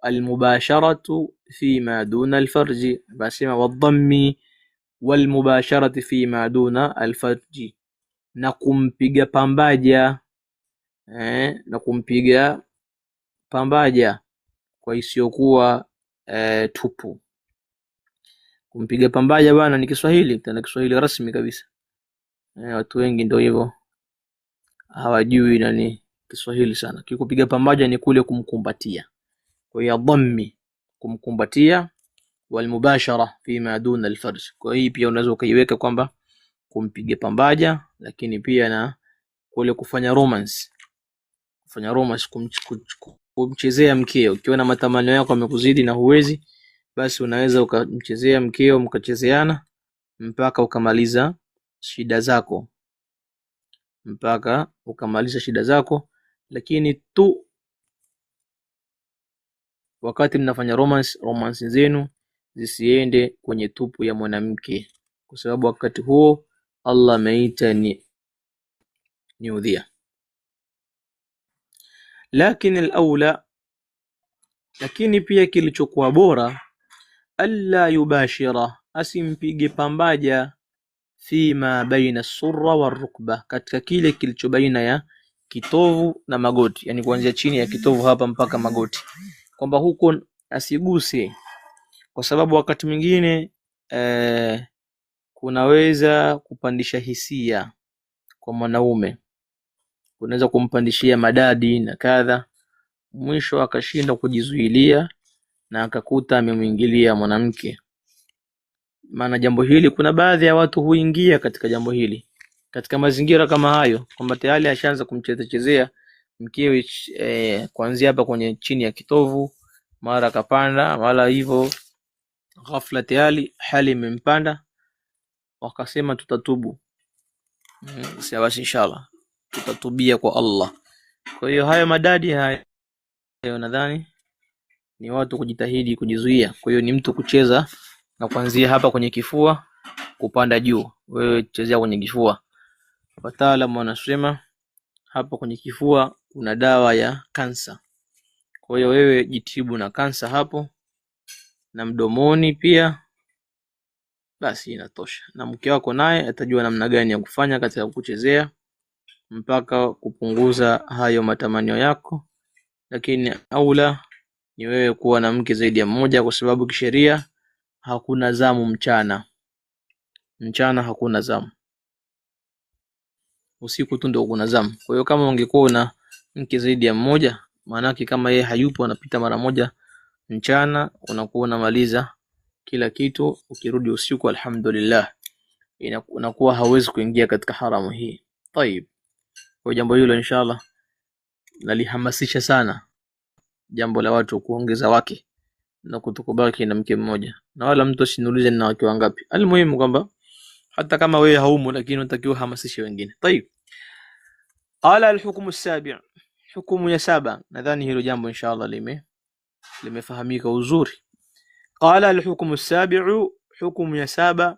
almubasharatu fima duna alfarji, basi wadhammi walmubasharati fima duna alfarji, na kumpiga pambaja, na kumpiga pambaja kwa isiyokuwa tupu. Kumpiga pambaja bwana ni Kiswahili, tena Kiswahili rasmi kabisa. Watu wengi ndio hivyo hawajui nani Kiswahili sana. Kupiga pambaja ni kule kumkumbatia, kwa hiyo dhammi kumkumbatia, walmubashara fima duna alfarj. Kwa hiyo pia unaweza ukaiweka kwamba kumpiga pambaja, lakini pia na kule kufanya romance, kumchezea mkeo. Ukiona matamanio yako yamekuzidi na huwezi, basi unaweza ukamchezea mkeo, mkachezeana mpaka ukamaliza shida zako, lakini tu wakati mnafanya romance zenu zisiende kwenye tupu ya mwanamke, kwa sababu wakati huo Allah ameita ni udhia. Lakini pia kilichokuwa bora, alla yubashira, asimpige pambaja, fima baina surra warukba, katika kile kilicho baina ya kitovu na magoti, yani kuanzia chini ya kitovu hapa mpaka magoti, kwamba huko asiguse, kwa sababu wakati mwingine kunaweza kupandisha hisia kwa mwanaume, kunaweza kumpandishia madadi na kadha, mwisho akashindwa kujizuilia na akakuta amemwingilia mwanamke. maana jambo hili kuna baadhi ya watu huingia katika jambo hili katika mazingira kama hayo, kwamba tayari ashaanza kumchezea mkewe kuanzia hapa kwenye chini ya kitovu, mara kapanda, wala hivyo ghafla tayari hali imempanda, wakasema tutatubu. Sawa, inshallah tutatubia kwa Allah. Kwa hiyo hayo madadi hayo nadhani ni watu kujitahidi kujizuia. Kwa hiyo ni mtu kucheza na kuanzia hapa kwenye kifua kupanda juu. Wewe chezea kwenye kifua. Wataalamu wanasema hapa kwenye kifua kuna dawa ya kansa. Kwa hiyo wewe jitibu na kansa hapo na mdomoni pia, basi inatosha. Na mke wako naye atajua namna gani ya kufanya katika kuchezea mpaka kupunguza hayo matamanio yako. Lakini aula ni wewe kuwa na mke zaidi ya mmoja, kwa sababu kisheria hakuna zamu mchana. Mchana hakuna zamu, usiku tu ndio kuna zamu. Kwa hiyo kama ungekuwa una mke zaidi ya mmoja, maana yake kama yeye hayupo anapita mara moja mchana, unakuwa unamaliza kila kitu. Ukirudi usiku, alhamdulillah, unakuwa hauwezi kuingia katika haramu hii. Tayeb, kwa jambo hilo inshallah nalihamasisha sana jambo la watu kuongeza wake na kutokubaki na mke mmoja, na wala mtu asinulize na wake wangapi. Almuhimu kwamba hata kama wewe haumo, lakini unatakiwa hamasishe wengine. Tayeb, ala alhukmu as-sabi', hukumu ya saba. Nadhani hilo jambo inshallah limefahamika uzuri. Qala alhukmu as-sabi'u, hukumu ya saba,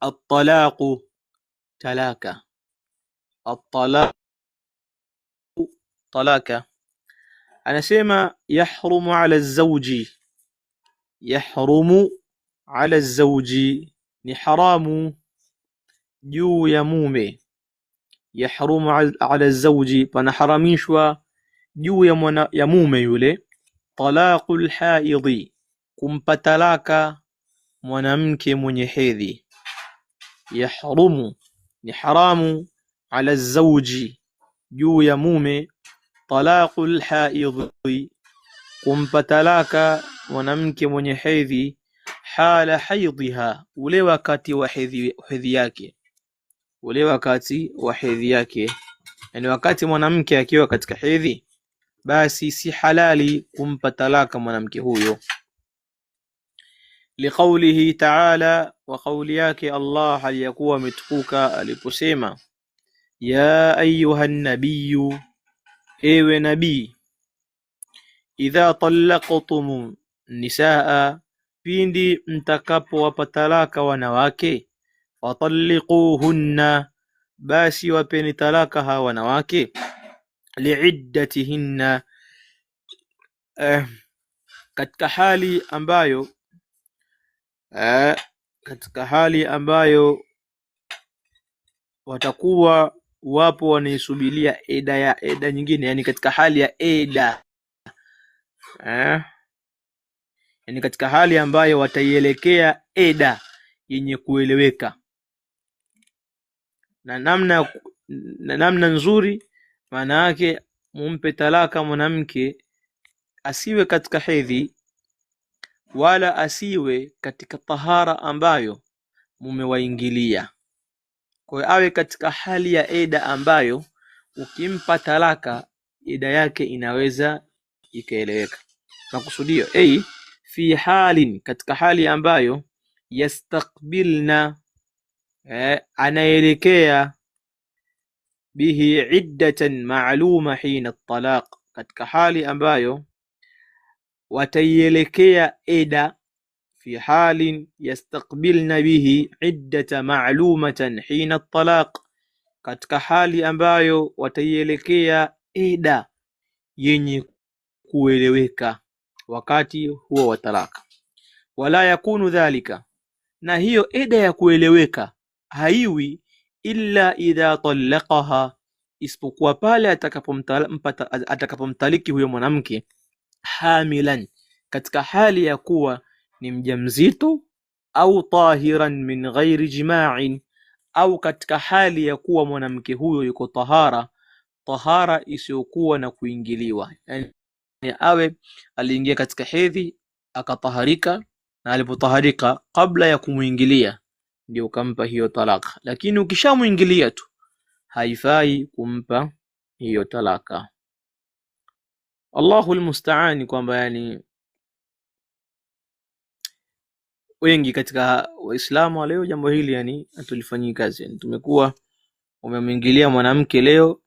at-talaqu, talaka. At-talaqu, talaka. Anasema yahrumu ala az-zawji, yahrumu ala az-zawji, ni haramu juu ya mume. Yahrumu ala az-zawji, panaharamishwa juu ya mume yule. Talaqul haidhi, kumpa talaka mwanamke mwenye hedhi. Yahrumu, ni haramu, ala az-zawji, juu ya mume. Talaqul haidhi, kumpa talaka mwanamke mwenye hedhi. Hala haidhiha, ule wakati wa hedhi yake, ule wakati wa hedhi yake. Yani wakati mwanamke akiwa katika hedhi, basi si halali kumpa talaka mwanamke huyo. Liqaulihi ta'ala, wa qawli yake Allah aliyakuwa ametukuka aliposema, ya ayuha nabiyyu, ewe nabii, idha talaqtum nisaa, pindi mtakapowapa talaka wanawake, fatalliquhunna, basi wapeni talaka hawa wanawake, liiddatihinna, katika hali ambayo watakuwa wapo wanaisubilia eda nyingine, yani katika hali ya eda, yani katika hali ambayo wataielekea eda yenye kueleweka. Na namna nzuri, maana yake mumpe talaka mwanamke asiwe katika hedhi wala asiwe katika tahara ambayo mumewaingilia. Kwa hiyo awe katika hali ya eda ambayo ukimpa talaka eda yake inaweza ikaeleweka. Makusudio fi halin, katika hali ambayo yastaqbilna, anaelekea, bihi iddatan ma'luma hina at-talaq, katika hali ambayo wataielekea eda. Fi halin yastaqbilna bihi iddata ma'lumatan hina at-talaq, katika hali ambayo wataielekea eda yenye kueleweka wakati huo wa talaka. Wala yakunu dhalika, na hiyo eda ya kueleweka haiwi illa idha talaqaha, isipokuwa pale atakapomtaliki huyo mwanamke, hamilan, katika hali ya kuwa ni mjamzito, au tahiran min ghairi jima'in, au katika hali ya kuwa mwanamke huyo yuko tahara isiyokuwa na kuingiliwa. Yani awe aliingia katika hedhi akataharika, na alipotaharika kabla ya kumuingilia ndio ukampa hiyo talaka. Lakini ukishamuingilia tu haifai kumpa hiyo talaka. Allahul musta'an, kwamba yani wengi katika Waislamu leo jambo hili yani hatulifanyii kazi. Yani tumekuwa umemwingilia mwanamke leo,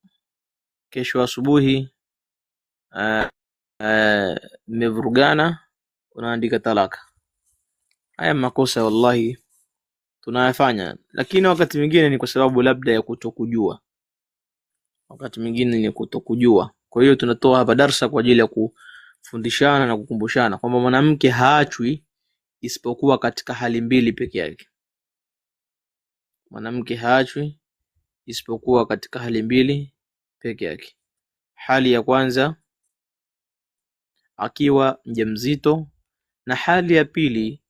kesho asubuhi mmevurugana, unaandika talaka. Haya makosa wallahi tunayafanya, lakini wakati mwingine ni kwa sababu labda ya kutokujua, wakati mwingine ni kutokujua. Kwa hiyo tunatoa hapa darsa kwa ajili ya kufundishana na kukumbushana kwamba mwanamke haachwi isipokuwa katika hali mbili peke yake. Mwanamke haachwi isipokuwa katika hali mbili peke yake. Hali ya kwanza akiwa mjamzito, na hali ya pili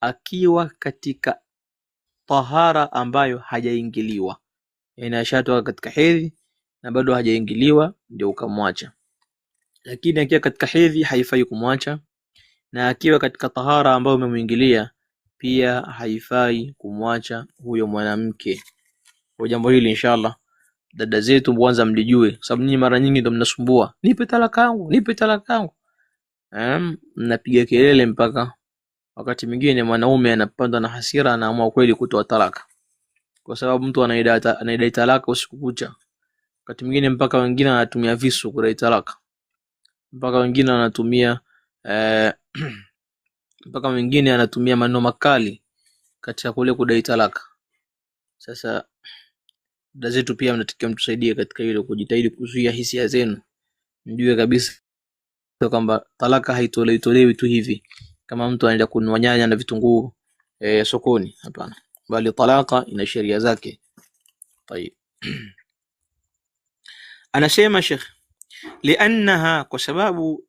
akiwa katika tahara ambayo hajaingiliwa, yani ashatoka katika hedhi na bado hajaingiliwa ndio ukamwacha. Lakini akiwa katika hedhi haifai kumwacha, na akiwa katika tahara ambayo umemuingilia pia haifai kumwacha huyo mwanamke. Kwa jambo hili inshallah dada zetu mwanza mlijue, sababu nyinyi mara nyingi ndio mnasumbua, nipe talaka yangu, nipe talaka yangu. Mnapiga kelele mpaka wakati mwingine mwanaume anapanda na hasira, anaamua kweli kutoa talaka, kwa sababu mtu anaidai talaka usiku kucha. Wakati mwingine mpaka wengine wanatumia visu kudai talaka, mpaka wengine wanatumia mpaka wengine anatumia maneno makali katika kule kudai talaka. Sasa dada zetu pia mnatakiwa mtusaidie katika hilo, kujitahidi kuzuia hisia zenu. Mjue kabisa kwamba talaka haitolewi tu hivi kama mtu anaenda kununua nyanya na vitunguu sokoni, hapana, bali talaka ina sheria zake. Tayeb. Anasema Sheikh, liannaha, kwa sababu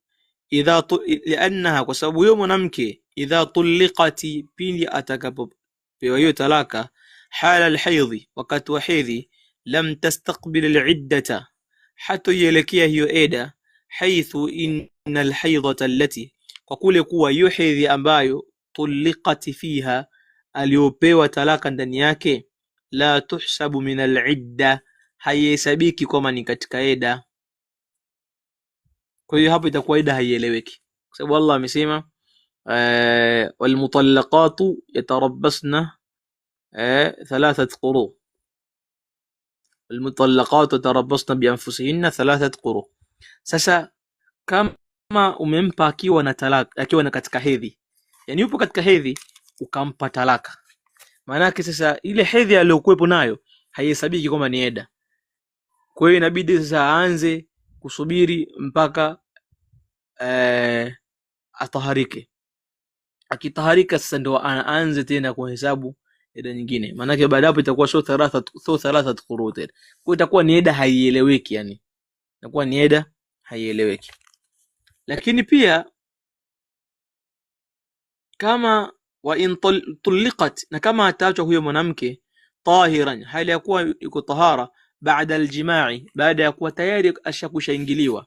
huyo mwanamke idha tuliqati, pindi atakapopewa hiyo talaka, hala alhaidhi, wakati wa hedhi, lam tastaqbil aliddata, hatoielekea hiyo eda, haithu inna alhaidhata allati, kwa kule kuwa hiyo hedhi ambayo tuliqati fiha, aliopewa talaka ndani yake, la tuhsabu min alidda, haihesabiki kama ni katika eda. Kwa hiyo hapo itakuwa eda haieleweki, kwa sababu Allah amesema walmutallaqatu yatarabbasna thalathat quru, walmutallaqatu yatarabbasna bianfusihinna thalathat quru. Sasa kama umempa akiwa na talaka, akiwa na katika hedhi, yani yupo katika hedhi ukampa talaka, maana yake sasa ile hedhi aliyokuepo nayo haihesabiki kama ni eda. Kwa hiyo inabidi sasa aanze kusubiri mpaka ataharike. Akitaharika sasa ndo anaanze tena kuhesabu eda nyingine, maana yake baada hapo itakuwa sio thalathat quru tena. Kwa itakuwa ni eda haieleweki, yani itakuwa ni eda haieleweki. Lakini pia kama wa in tuliqat, na kama ataachwa huyo mwanamke tahiran, hali ya kuwa yuko tahara, baada aljima'i, baada ya kuwa tayari ashakushaingiliwa,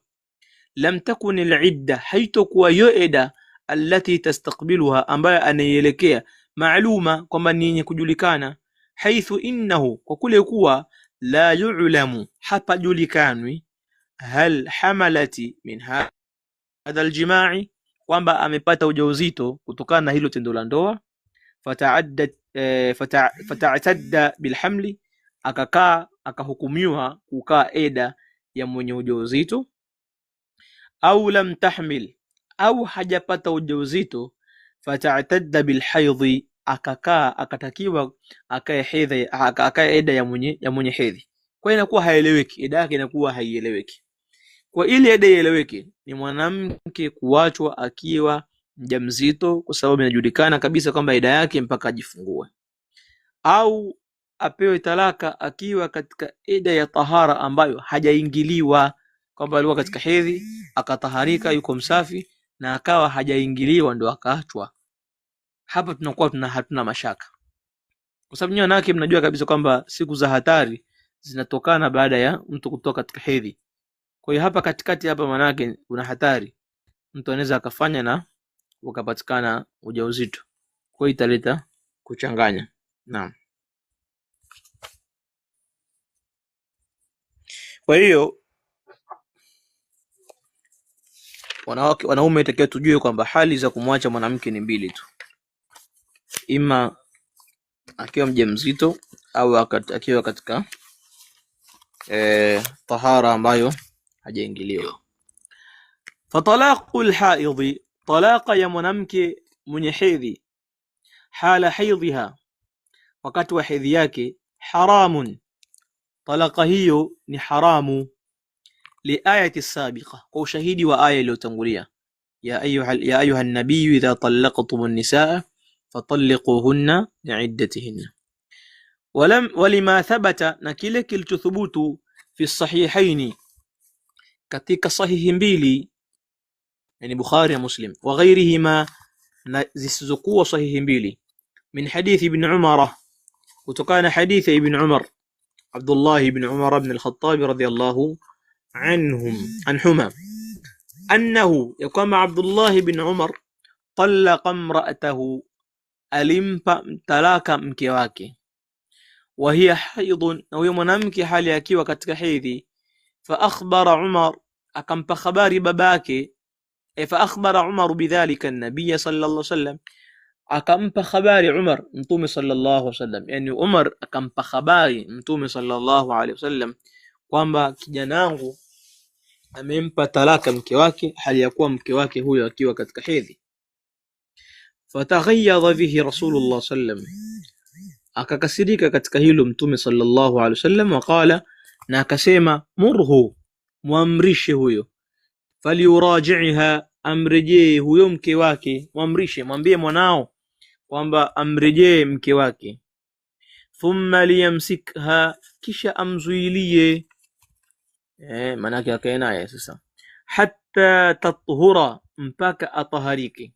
lam takun alidda, haitokuwa hiyo eda allati tastaqbiluha, ambayo anaielekea, maaluma, kwamba ni yenye kujulikana, haithu innahu, kwa kule kuwa, la yu'lamu, hapajulikanwi, hal hamalati min hadha aljima'i, kwamba amepata ujauzito kutokana na hilo tendo la ndoa, fata'tadda bilhamli, akahukumiwa kukaa eda ya mwenye ujauzito, au lam tahmil, au hajapata ujauzito, fata'tadda bilhaidhi, akatakiwa akae eda ya mwenye hedhi. Kwa hiyo inakuwa haieleweki, eda yake inakuwa haieleweki. Kwa ile eda ieleweke, ni mwanamke kuachwa akiwa mjamzito, kwa sababu inajulikana kabisa kwamba eda yake mpaka ajifungue, au apewe talaka akiwa katika eda ya tahara ambayo hajaingiliwa, kwamba alikuwa katika hedhi akataharika, yuko msafi, na akawa hajaingiliwa ndo akaachwa. Hapa tunakuwa hatuna mashaka, kwa sababu nyinyi wanawake mnajua kabisa kwamba siku za hatari zinatokana baada ya mtu kutoka katika hedhi. Kwa hiyo hapa katikati hapa manake kuna hatari, mtu anaweza akafanya na ukapatikana ujauzito. kwa italeta kuchanganya. Naam. Kwa hiyo wanaume itakiwa tujue kwamba hali za kumwacha mwanamke ni mbili tu, ima akiwa mjamzito au akiwa katika tahara ambayo hajaingiliwa. Fatalaqul haidhi, talaqa ya mwanamke mwenye hedhi, hala haidhiha, wakati wa hedhi yake, haramun, talaqa hiyo ni haramu, liayati sabiqa, kwa ushahidi wa aya iliyotangulia, ya ayuha an-nabiyyu idha talaqtumun nisaa fatalliquhunna li'iddatihinna. Walima thabata, na kile kilichothubutu, fi sahihaini, katika sahihi mbili, yani Bukhari na Muslim, wa ghairihima, na zisizokuwa sahihi mbili, min hadithi ibn Umar, kutokana hadithi ibn Umar, Abdullah ibn Umar ibn al-Khattab radiyallahu anhuma, annahu, yakama Abdullah ibn Umar, talaqa imra'atahu, alimpa talaka mke wake, wa hiya haidun, na huyo mwanamke hali akiwa katika hedhi, fa akhbara Umar, akampa habari babake, fa akhbara Umar bidhalika an-nabiy sallallahu alayhi wasallam, akampa habari Umar mtume sallallahu alayhi wasallam, yani Umar akampa habari mtume sallallahu alayhi wasallam kwamba kijana wangu amempa talaka mke wake hali ya kuwa mke wake huyo akiwa katika hedhi. Fataghayyadha bihi Rasulullah sallam, akakasirika katika hilo mtume sallallahu alayhi wasallam, waqala, na akasema, murhu, muamrishe huyo, falyuraji'ha, amrejee huyo mke wake, muamrishe, mwambie mwanao kwamba amrejee mke wake, thumma liyamsikha, kisha amzuilie, manake akae naye sasa, hatta tathura, mpaka ataharike,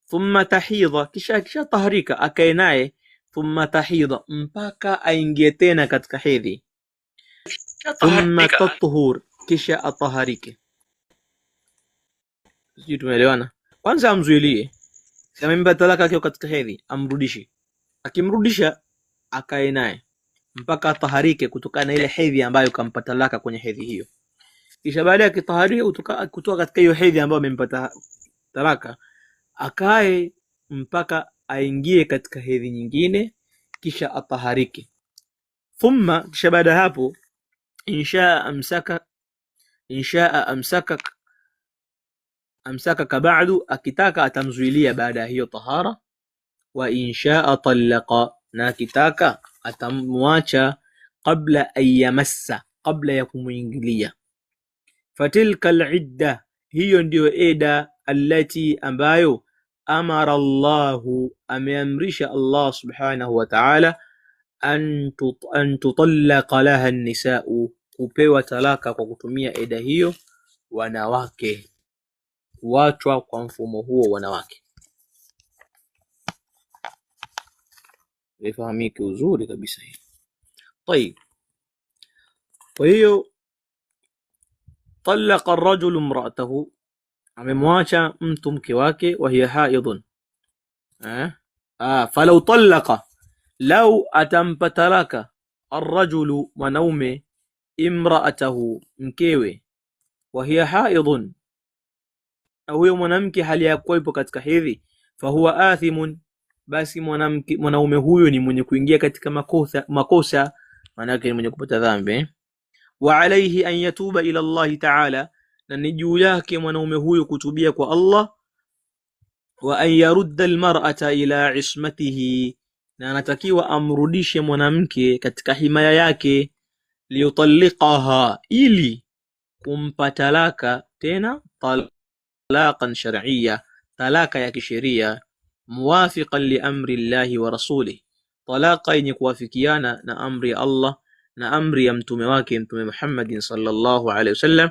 thumma tahidha, kisha taharika akae naye, thumma tahidha, mpaka aingie tena katika hedhi, thumma tathur, kisha ataharike. Sisi tumeelewana? Kwanza amzuilie, amempa talaka akiwa katika hedhi, amrudishe, akimrudisha akae naye mpaka ataharike kutokana na ile hedhi ambayo kampa talaka kwenye hedhi hiyo. Kisha baada ya kitaharika kutoka katika hiyo hedhi ambayo amempata talaka, akae mpaka aingie katika hedhi nyingine, kisha ataharike. Thumma, kisha baada hapo, inshaa amsakaka ba'du, akitaka atamzuilia baada hiyo tahara, wa inshaa talaqa, na akitaka atamwacha, qabla an yamassa, qabla ya kumuingilia. Fatilka al-idda, hiyo ndio eda, allati, ambayo, amara Allahu, ameamrisha Allah subhanahu wa ta'ala, an tutallaqa laha an-nisaa'u, kupewa talaka kwa kutumia eda hiyo wanawake, kuachwa kwa mfumo huo wanawake. Ifahamike uzuri kabisa hii. Tayib, kwa hiyo talaqa ar-rajulu imra'atahu, amemwacha mtu mke wake, wa hiya haidun, falau talaqa, lau atampa talaka, ar-rajulu, mwanaume, imra'atahu, mkewe, wa hiya haidun, na huyo mwanamke hali ya kuwa ipo katika hedhi, fahuwa athimun, basi mwanaume huyo ni mwenye kuingia katika makosa, maana yake ni mwenye kupata dhambi. Wa alayhi an yatuba ila Allah ta'ala, na ni juu yake mwanaume huyo kutubia kwa Allah. Wa an yarudda almar'ata ila ismatihi, na anatakiwa amrudishe mwanamke katika himaya yake, liyutalliqaha, ili kumpa talaka tena, talaqan shar'iyya, talaka ya kisheria, muwafiqan li amri Allahi wa rasulih, talaka yenye kuwafikiana na amri ya Allah na amri ya mtume wake Mtume Muhammadin sallallahu alaihi wasallam.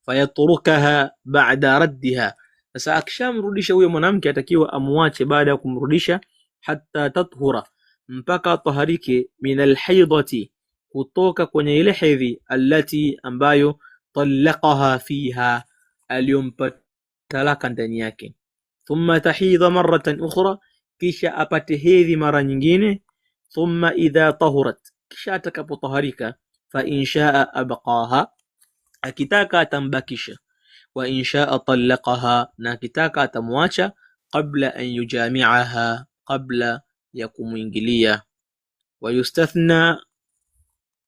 Fayatrukaha ba'da raddiha, sasa akishamrudisha huyo mwanamke atakiwa amwache baada ya kumrudisha, hatta tathura, mpaka taharike, min alhaidati, kutoka kwenye ile hedhi, allati, ambayo, talaqaha fiha, aliyompa talaka ndani yake. Thumma tahidha marratan ukhra, kisha apate hedhi mara nyingine. Thumma idha tahurat, kisha atakapotaharika. Fa inshaa abqaha, akitaka atambakisha. Wa inshaa talaqaha, na akitaka atamwacha. Qabla an yujami'aha, qabla ya kumuingilia. Wa yustathna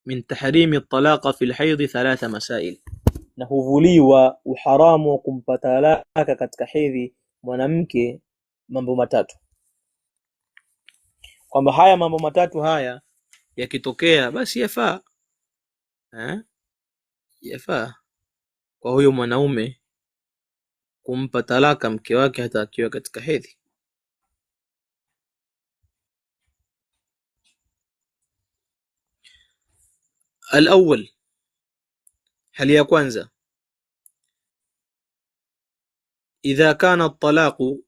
min tahrimi at-talaqa fi al-hayd thalatha masail, na huvuliwa uharamu wa kumpa talaka katika hedhi mwanamke mambo matatu, kwamba haya mambo matatu haya yakitokea basi yafaa yafaa kwa huyo mwanaume kumpa talaka mke wake hata akiwa katika hedhi. Al-awwal, hali ya kwanza, idha kana at-talaqu,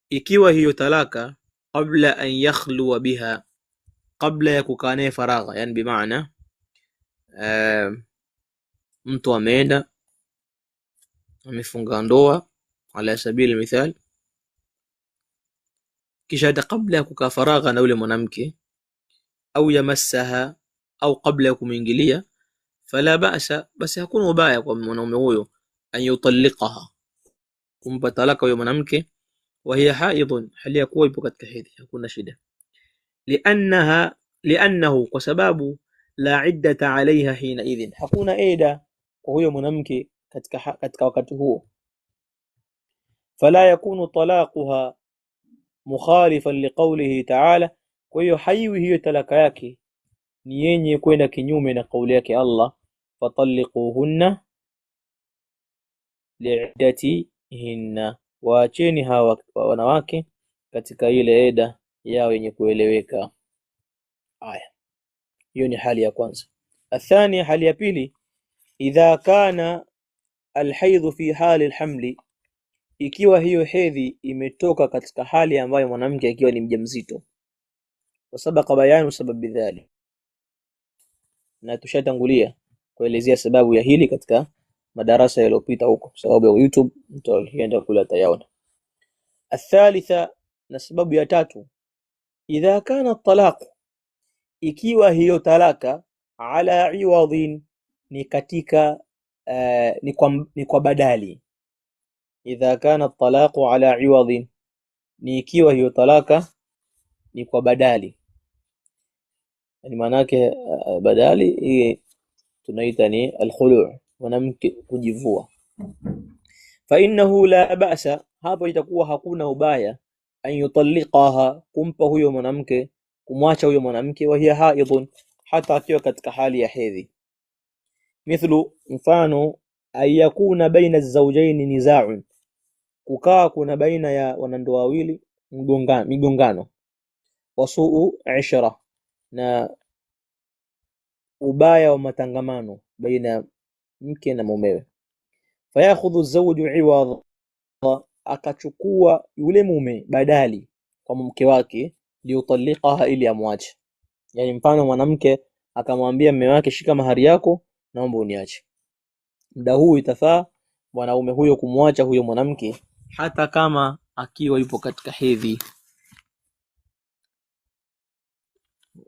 ikiwa hiyo talaka qabla an yakhluwa biha, qabla ya kukaa naye faragha, yani bimaana mtu ameenda amefunga ndoa ala sabili mithal, kisha hata kabla ya kukaa faragha na yule mwanamke, au yamassaha, au kabla ya kumuingilia, fala ba'sa, basi hakuna ubaya kwa mwanaume huyo an yutalliqaha, kumpa talaka huyo mwanamke, wa hiya haidun, hali ya kuwa ipo katika hedhi, hakuna shida. Liannahu, kwa sababu la iddata alaiha hina idhin, hakuna eda kwa huyo mwanamke katika wakati huo. Fala yakunu talaquha mukhalifan liqawlihi ta'ala, kwa hiyo haiwi hiyo talaka yake ni yenye kwenda kinyume na kauli yake Allah, fatalliquhunna li'iddatihinna, waacheni hawa wanawake katika ile eda yao yenye kueleweka. Aya, hiyo ni hali ya kwanza. Athani, hali ya pili, idha kana alhaidhu fi hali alhamli, ikiwa hiyo hedhi imetoka katika hali ambayo mwanamke akiwa ni mjamzito. Wasabaqa bayanu sababi dhalik, na tushatangulia kuelezea sababu ya hili katika madarasa yaliyopita huko, sababu ya YouTube mtu alienda kula tayaona. Athalitha, na sababu ya tatu, idha kana talaq, ikiwa hiyo talaka ala iwadhin, ni katika ni kwa badali. Idha kana talaqu ala iwadhin, ni ikiwa hiyo talaka ni kwa badali, yani maanake badali hii tunaita ni al-khulu', mwanamke kujivua. Fa innahu la ba'sa, hapo itakuwa hakuna ubaya, an yutalliqaha, kumpa huyo mwanamke, kumwacha huyo mwanamke, wa hiya haidun, hata akiwa katika hali ya hedhi. Mithlu, mfano, ayakuna baina az-zawjayn niza'un, kukaa kuna baina ya wanandoa wawili migongano, wasuu ishra, na ubaya wa matangamano baina mke na mumewe. Fayakhudhu az-zawju iwadha, akachukua yule mume badali kwa mke wake, liutalliqaha, ili amwache. Yani mfano mwanamke akamwambia mume wake, shika mahari yako, naomba uniache. Muda huu itafaa mwanaume huyo kumwacha huyo mwanamke hata kama akiwa yupo katika hedhi.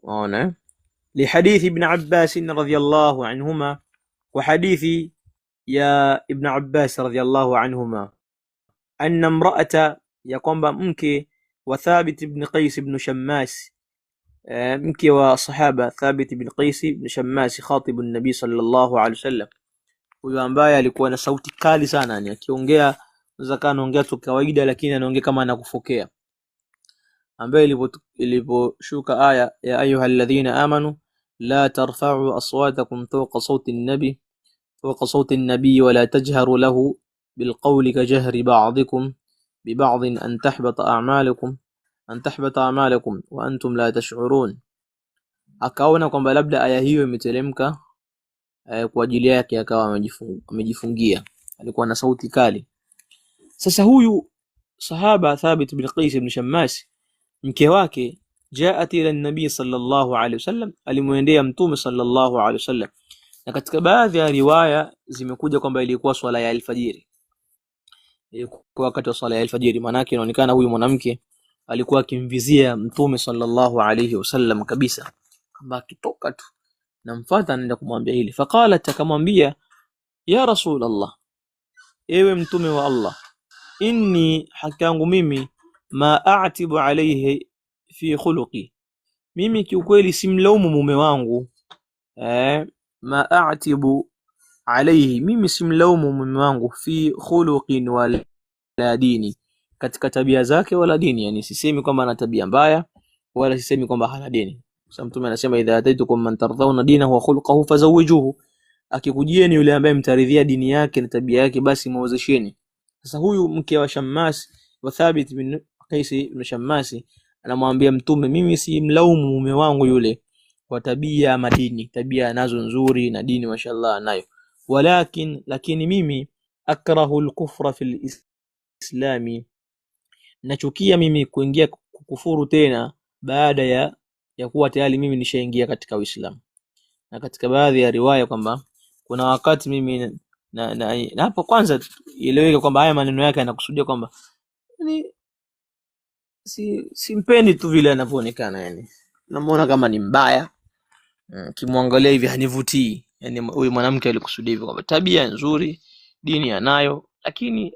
Ona lihadithi ibn Abbas radhiyallahu anhuma, wa hadithi ya ibn Abbas radhiyallahu anhuma, anna imra'ata, ya kwamba mke wa Thabit ibn Qais ibn Shammas, mke wa sahaba Thabit ibn Qais ibn Shammas, khatibu an-nabi sallallahu alayhi wasallam, huyo ambaye alikuwa na sauti kali sana, yani akiongea unaweza kana anaongea tu kawaida, lakini anaongea kama anakufokea, ambaye iliposhuka aya ya ayyuhalladhina amanu la tarfa'u aswatakum fawqa sawti an-nabi wa la tajharu lahu bilqawli kajahri ba'dikum biba'din an tahbata a'malukum wa antum la tash'urun. Akaona kwamba labda aya hiyo imeteremka kwa ajili yake, akawa amejifungia, alikuwa na sauti kali. Sasa huyu sahaba Thabit ibn Qais ibn Shammas, mke wake jaat ila nabii sallallahu alaihi wasallam, alimuendea mtume sallallahu alaihi wasallam, na katika baadhi ya riwaya zimekuja kwamba ilikuwa swala ya alfajiri, ilikuwa wakati wa swala ya alfajiri. Maana yake inaonekana huyu mwanamke alikuwa akimvizia Mtume sallallahu alayhi wasallam kabisa, kwamba akitoka tu namfuata anaenda kumwambia hili. Faqalat, akamwambia ya Rasulullah, ewe Mtume wa Allah, inni, haki yangu mimi, ma a'tibu alayhi fi khuluqi, mimi kiukweli simlaumu mume wangu, ma a'tibu alayhi, mimi simlaumu mume wangu, fi khuluqin wala dini, katika tabia zake wala dini. Yani sisemi kwamba ana tabia mbaya wala sisemi kwamba hana dini. Sasa Mtume anasema idha ataitukum man tardhauna dinahu wa khuluquhu fazawijuhu, akikujieni yule ambaye mtaridhia dini yake na tabia yake, basi muozesheni. Sasa huyu mke wa Shammas wa Thabit bin Qais ibn Shammas anamwambia Mtume, mimi si mlaumu mume wangu yule kwa tabia madini, tabia nazo nzuri na dini mashallah nayo, lakini mimi akrahu al-kufra fil islami, nachukia mimi kuingia kukufuru tena baada ya kuwa tayari mimi nishaingia katika Uislamu. Na katika baadhi ya riwaya kwamba kuna wakati mimi na hapo kwanza ieleweke kwamba haya maneno yake yanakusudia kwamba yani simpendi tu vile anavyoonekana, yani namuona kama ni mbaya, kimwangalia hivi hanivutii. Yani huyu mwanamke alikusudia hivyo kwamba tabia nzuri, dini anayo, lakini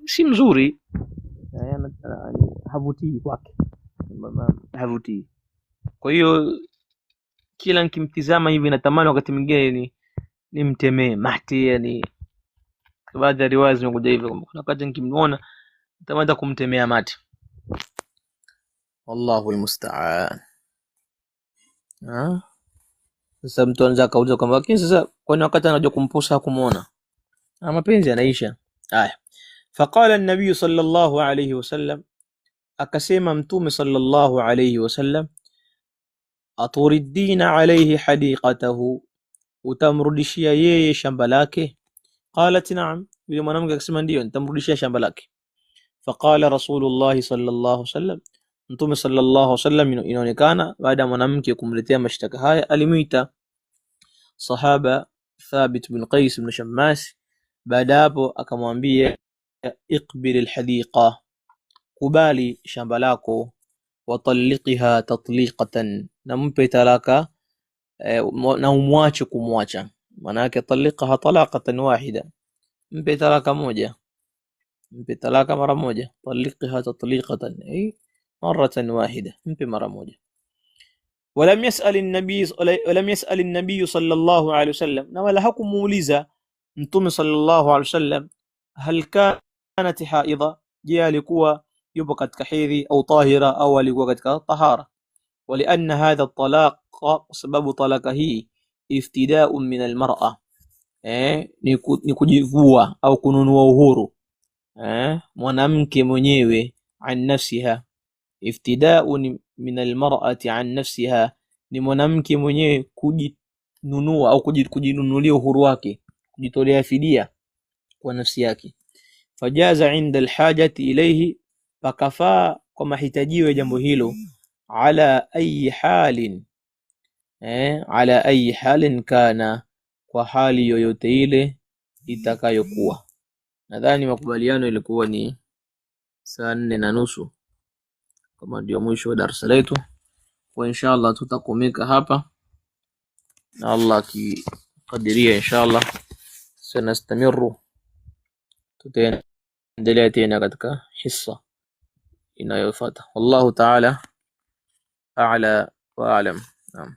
si mzuri, havutii kwake, havutii. Kwa hiyo kila nikimtizama hivi natamani wakati mwingine nimtemee mate, yani baadhi ya riwaya zimekuja hivyo kwamba kuna wakati nikimuona natamani kumtemea mate. Wallahu almusta'an. Sasa mtu anaweza kauliza kwamba lakini sasa kwa nini wakati anajua kumposa kumuona mapenzi yanaisha? Haya, faqala an-nabiy sallallahu alayhi wasallam, akasema Mtume sallallahu alayhi wasallam, aturidina alayhi hadiqatahu, utamrudishia yeye shamba lake? Qalat na'am, yule mwanamke akasema ndio, nitamrudishia shamba lake. Faqala Rasulullah sallallahu alayhi wasallam, Mtume sallallahu alayhi wasallam inaonekana baada ya mwanamke kumletea mashtaka haya alimuita sahaba Thabit bin Qais ibn Shammas. Baada hapo akamwambia iqbil alhadiqa, kubali shamba lako, watalliqiha tatliqatan, na mpe talaka na umwache kumwacha. Maana yake talliqaha talaqatan wahida, mpe talaka moja, mpe talaka mara moja. Talliqaha tatliqatan ay maratan wahida, mpe mara moja. ولم يسأل النبي صلى الله عليه وسلم، na wala hakumuuliza Mtume sallallahu alaihi wasallam, hal kanat haidha, je alikuwa yupo katika hedhi, au tahira, au alikuwa katika tahara. Walianna hadha talaq, sababu talaka hii, iftida'u min almar'a, ni kujivua au kununua uhuru mwanamke mwenyewe, an nafsiha. Iftida'u min almar'ati an nafsiha, ni mwanamke mwenyewe kujinunua au kujinunulia uhuru wake, kujitolea fidia kwa nafsi yake. Fajaza inda alhajati ilayhi, pakafaa kwa mahitajio ya jambo hilo. Ala ayi halin, ala ayi halin kana, kwa hali yoyote ile itakayokuwa. Nadhani makubaliano ilikuwa ni saa 4:30, kama ndio mwisho wa darasa letu. Kwa inshallah tutakomeka hapa, na Allah akikadiria inshallah sanastamiru, tutaendelea tena katika hissa inayofuata. Wallahu ta'ala a'la wa a'lam. Naam.